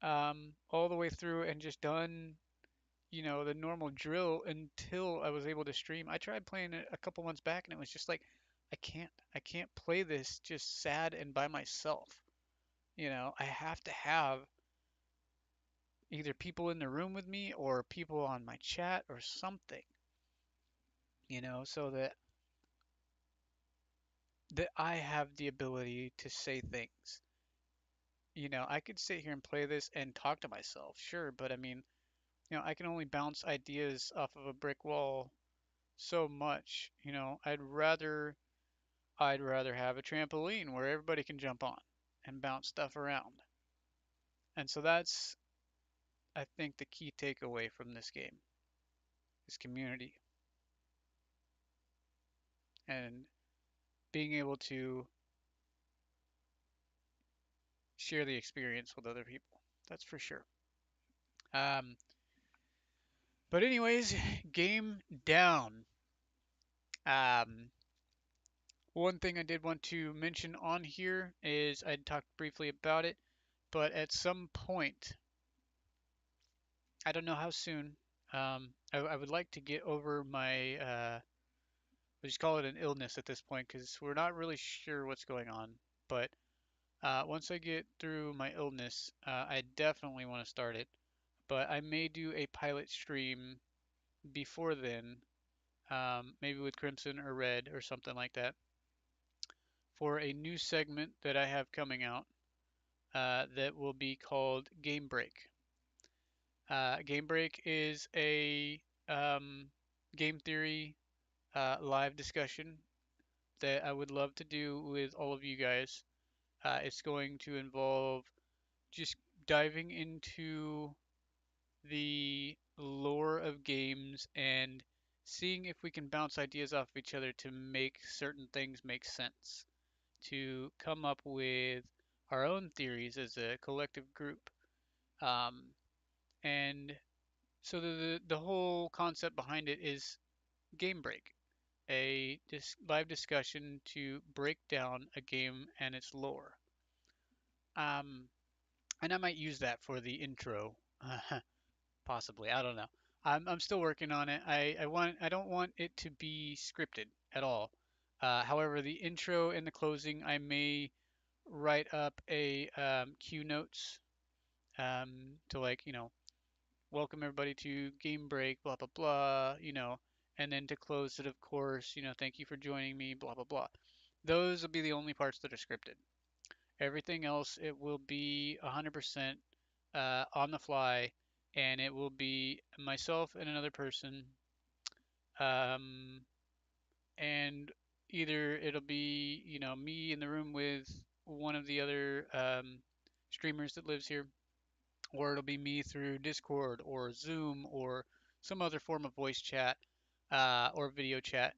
all the way through and just done, the normal drill until I was able to stream. I tried playing it a couple months back and it was just like I can't play this just sad and by myself. I have to have either people in the room with me or people on my chat or something, so that I have the ability to say things. I could sit here and play this and talk to myself, sure, but I mean, I can only bounce ideas off of a brick wall so much. I'd rather have a trampoline where everybody can jump on and bounce stuff around. And so that's, I think, the key takeaway from this game is community and being able to share the experience with other people. That's for sure. Um, but anyways, game down. Um, One thing I did want to mention on here is I talked briefly about it, but at some point, I don't know how soon, I would like to get over my, we just call it an illness at this point because we're not really sure what's going on. But once I get through my illness, I definitely want to start it. But I may do a pilot stream before then, maybe with Crimson or Red or something like that, for a new segment that I have coming out that will be called Game Break. Game Break is a game theory live discussion that I would love to do with all of you guys. It's going to involve just diving into the lore of games and seeing if we can bounce ideas off of each other to make certain things make sense, to come up with our own theories as a collective group. Um, and so the whole concept behind it is game break, a live discussion to break down a game and its lore. Um, and I might use that for the intro, possibly. I don't know. I'm still working on it. I don't want it to be scripted at all. However, the intro and the closing, I may write up a cue notes to like welcome everybody to game break, blah blah blah, and then to close it, of course, thank you for joining me, blah blah blah. Those will be the only parts that are scripted. Everything else, it will be 100% on the fly, and it will be myself and another person, um, and either it'll be, me in the room with one of the other streamers that lives here, or it'll be me through Discord or Zoom or some other form of voice chat or video chat.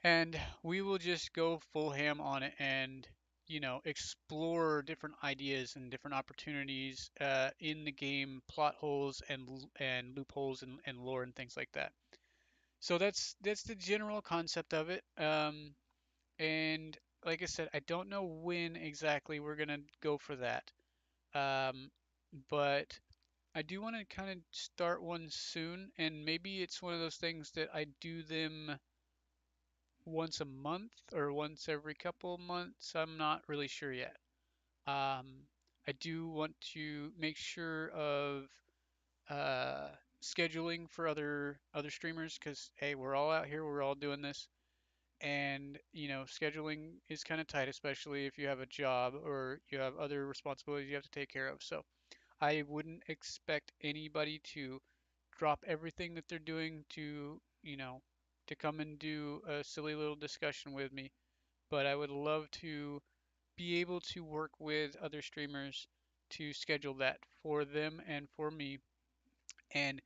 And we will just go full ham on it and, explore different ideas and different opportunities in the game, plot holes and loopholes and lore and things like that. So that's the general concept of it. And like I said, I don't know when exactly we're gonna go for that. Um, but I do want to kind of start one soon, and maybe it's one of those things that I do them once a month or once every couple of months. I'm not really sure yet. Um, I do want to make sure of uh, scheduling for other streamers because hey, we're all out here, we're all doing this, and scheduling is kind of tight, especially if you have a job or you have other responsibilities you have to take care of. So I wouldn't expect anybody to drop everything that they're doing to come and do a silly little discussion with me. But I would love to be able to work with other streamers to schedule that for them and for me. And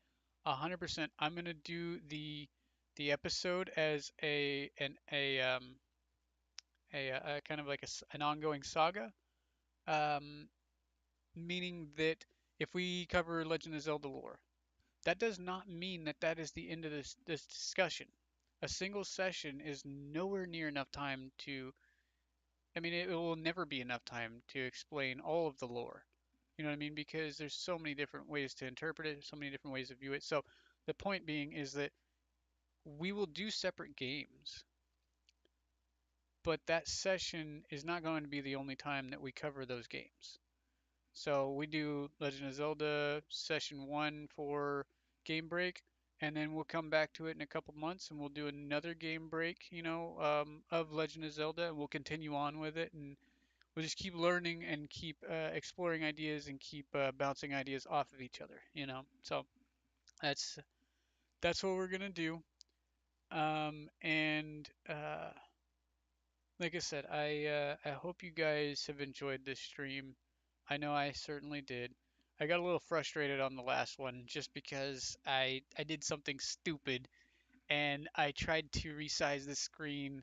100%, I'm gonna do the episode as a kind of like an ongoing saga. Um, Meaning that if we cover Legend of Zelda lore, that does not mean that that is the end of this discussion. A single session is nowhere near enough time to. I mean, it will never be enough time to explain all of the lore. You know what I mean? Because there's so many different ways to interpret it, so many different ways to view it. So the point being is that we will do separate games, but that session is not going to be the only time that we cover those games. So we do Legend of Zelda session one for game break, and then we'll come back to it in a couple months and we'll do another game break, of Legend of Zelda, and we'll continue on with it, and we'll just keep learning and keep exploring ideas and keep bouncing ideas off of each other. So that's that's what we're gonna do. And like I said, I hope you guys have enjoyed this stream. I know I certainly did. I got a little frustrated on the last one just because I did something stupid and I tried to resize the screen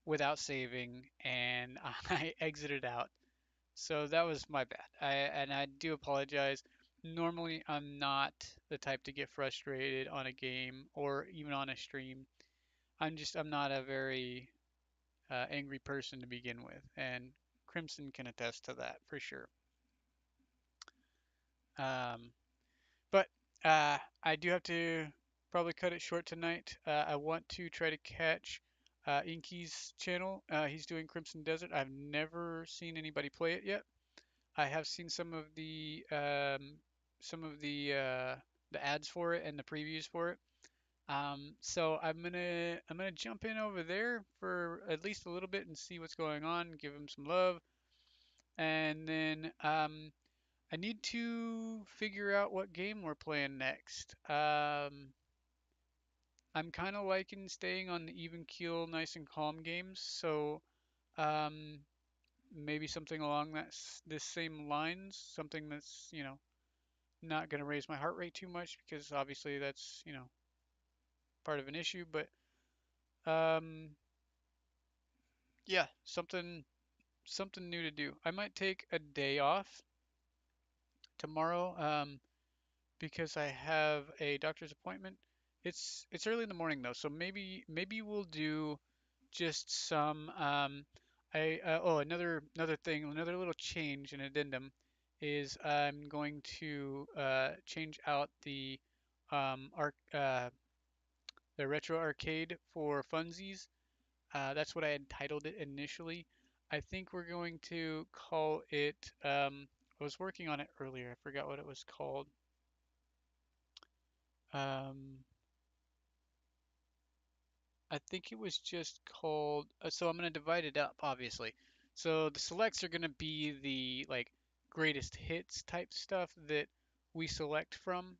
without saving and I exited out. So that was my bad. I do apologize. Normally I'm not the type to get frustrated on a game or even on a stream. I'm not a very angry person to begin with, and Crimson can attest to that for sure. Um, but I do have to probably cut it short tonight. I want to try to catch Inky's channel. He's doing Crimson Desert. I've never seen anybody play it yet. I have seen some of the ads for it and the previews for it. So I'm gonna jump in over there for at least a little bit and see what's going on, give him some love, and then I need to figure out what game we're playing next. I'm kind of liking staying on the even keel, nice and calm games, so um, maybe something along this same lines, something that's not gonna raise my heart rate too much because obviously that's part of an issue, but um, yeah, something new to do. I might take a day off tomorrow because I have a doctor's appointment. It's early in the morning though, so maybe we'll do just some I oh another thing, another little change and addendum is I'm going to change out the retro arcade for funsies. That's what I had titled it initially. I think we're going to call it. I was working on it earlier. I forgot what it was called. Um, I think it was just called. So I'm going to divide it up, obviously. So the selects are going to be the like greatest hits type stuff that we select from.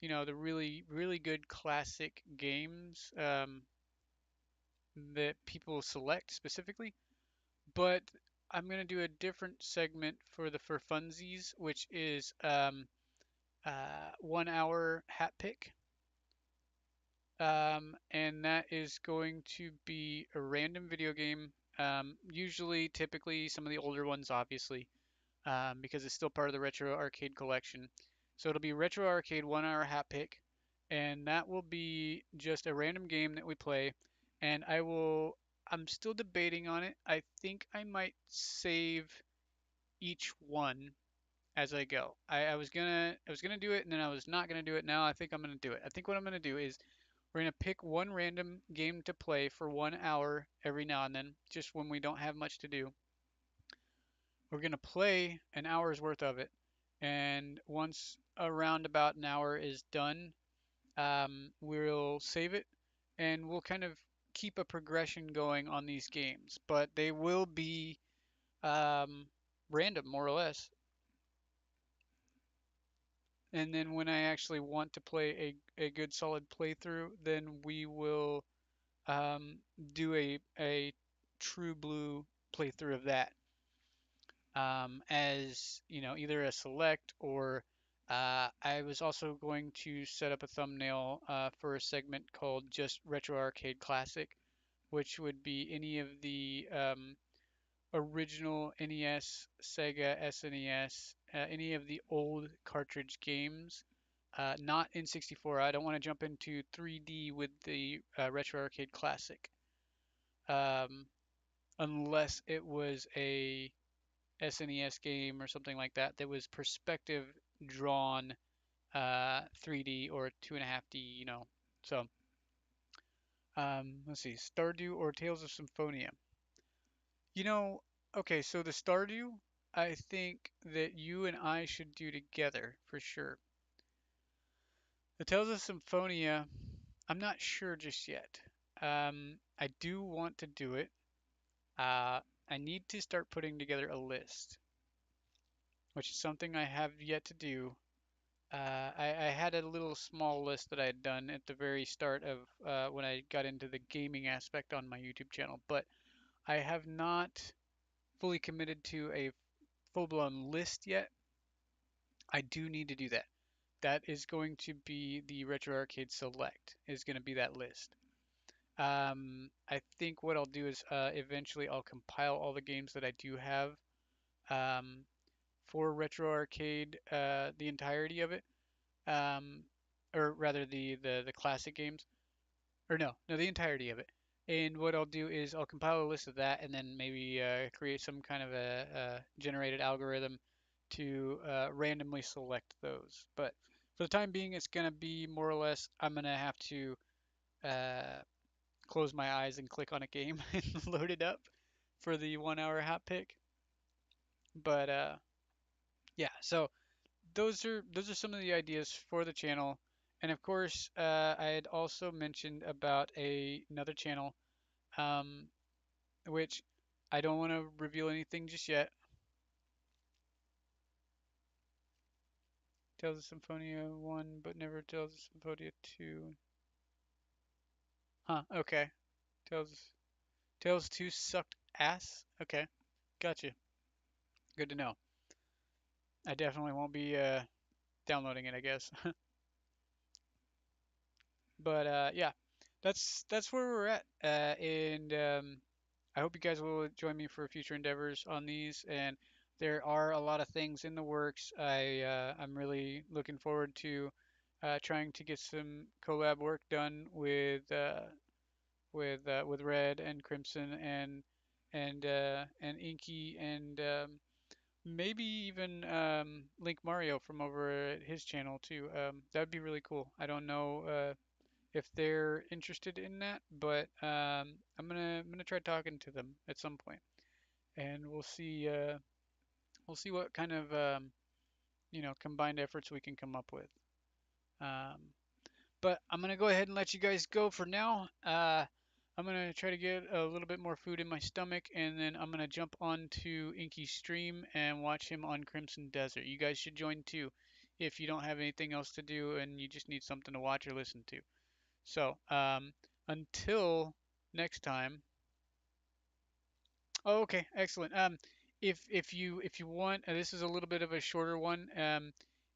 The really really good classic games that people select specifically. But I'm gonna do a different segment for funsies, which is 1 hour hat pick, and that is going to be a random video game. Usually, typically some of the older ones, obviously, because it's still part of the retro arcade collection. So it'll be retro arcade 1 hour hat pick, and that will be just a random game that we play. And I'm still debating on it. I think I might save each one as I go. I was gonna do it and then I was not gonna do it. Now I think I'm gonna do it. I think what I'm gonna do is we're gonna pick one random game to play for 1 hour every now and then, just when we don't have much to do. We're gonna play an hour's worth of it, and once around about an hour is done, we'll save it, and we'll kind of keep a progression going on these games. But they will be um, random, more or less. And then when I actually want to play a good solid playthrough, then we will um, do a true blue playthrough of that as either a select or I was also going to set up a thumbnail for a segment called just Retro Arcade Classic, which would be any of the original NES, Sega, SNES, any of the old cartridge games. Not N64. I don't want to jump into 3D with the Retro Arcade Classic, um, unless it was a SNES game or something like that that was perspective drawn 3D or 2.5D, So, let's see, Stardew or Tales of Symphonia. You know, okay, so the Stardew, I think that you and I should do together for sure. The Tales of Symphonia, I'm not sure just yet. I do want to do it. Uh, I need to start putting together a list, which is something I have yet to do. I had a little small list that I had done at the very start of when I got into the gaming aspect on my YouTube channel, but I have not fully committed to a full-blown list yet. I do need to do that. That is going to be the Retro Arcade Select, is going to be that list. I think what I'll do is eventually I'll compile all the games that I do have um, for Retro Arcade, the entirety of it, um, or rather the classic games, or no, the entirety of it. And what I'll do is I'll compile a list of that, and then maybe create some kind of a generated algorithm to randomly select those. But for the time being, it's gonna be more or less I'm gonna have to uh, close my eyes and click on a game and load it up for the 1 hour hot pick. But yeah, so those are some of the ideas for the channel. And of course, I had also mentioned about another channel, um, which I don't want to reveal anything just yet. Tales of Symphonia 1, but never Tales of Symphonia 2. Huh, okay. Tales 2 sucked ass? Okay, gotcha. Good to know. I definitely won't be downloading it, I guess. But yeah, that's where we're at. And I hope you guys will join me for future endeavors on these. And there are a lot of things in the works. I'm really looking forward to trying to get some collab work done with Red and Crimson and Inky and maybe even Link Mario from over at his channel too. That'd be really cool. I don't know if they're interested in that, but I'm gonna try talking to them at some point, and we'll see what kind of combined efforts we can come up with. Um, but I'm gonna go ahead and let you guys go for now. I'm gonna try to get a little bit more food in my stomach, and then I'm gonna jump onto Inky's stream and watch him on Crimson Desert. You guys should join too, if you don't have anything else to do and you just need something to watch or listen to. So, until next time. Oh, okay, excellent. If you want, this is a little bit of a shorter one.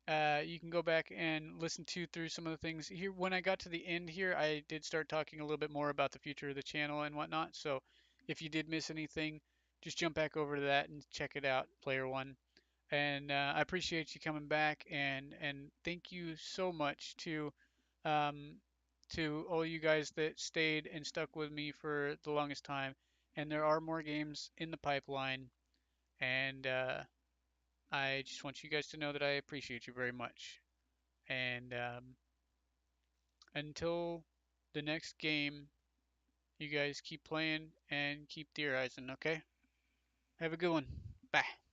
You can go back and listen to through some of the things here. When I got to the end here, I did start talking a little bit more about the future of the channel and whatnot. So, if you did miss anything, just jump back over to that and check it out, Player One. And I appreciate you coming back, and thank you so much um, to all you guys that stayed and stuck with me for the longest time. And there are more games in the pipeline, and I just want you guys to know that I appreciate you very much. And until the next game, you guys keep playing and keep theorizing, okay? Have a good one. Bye.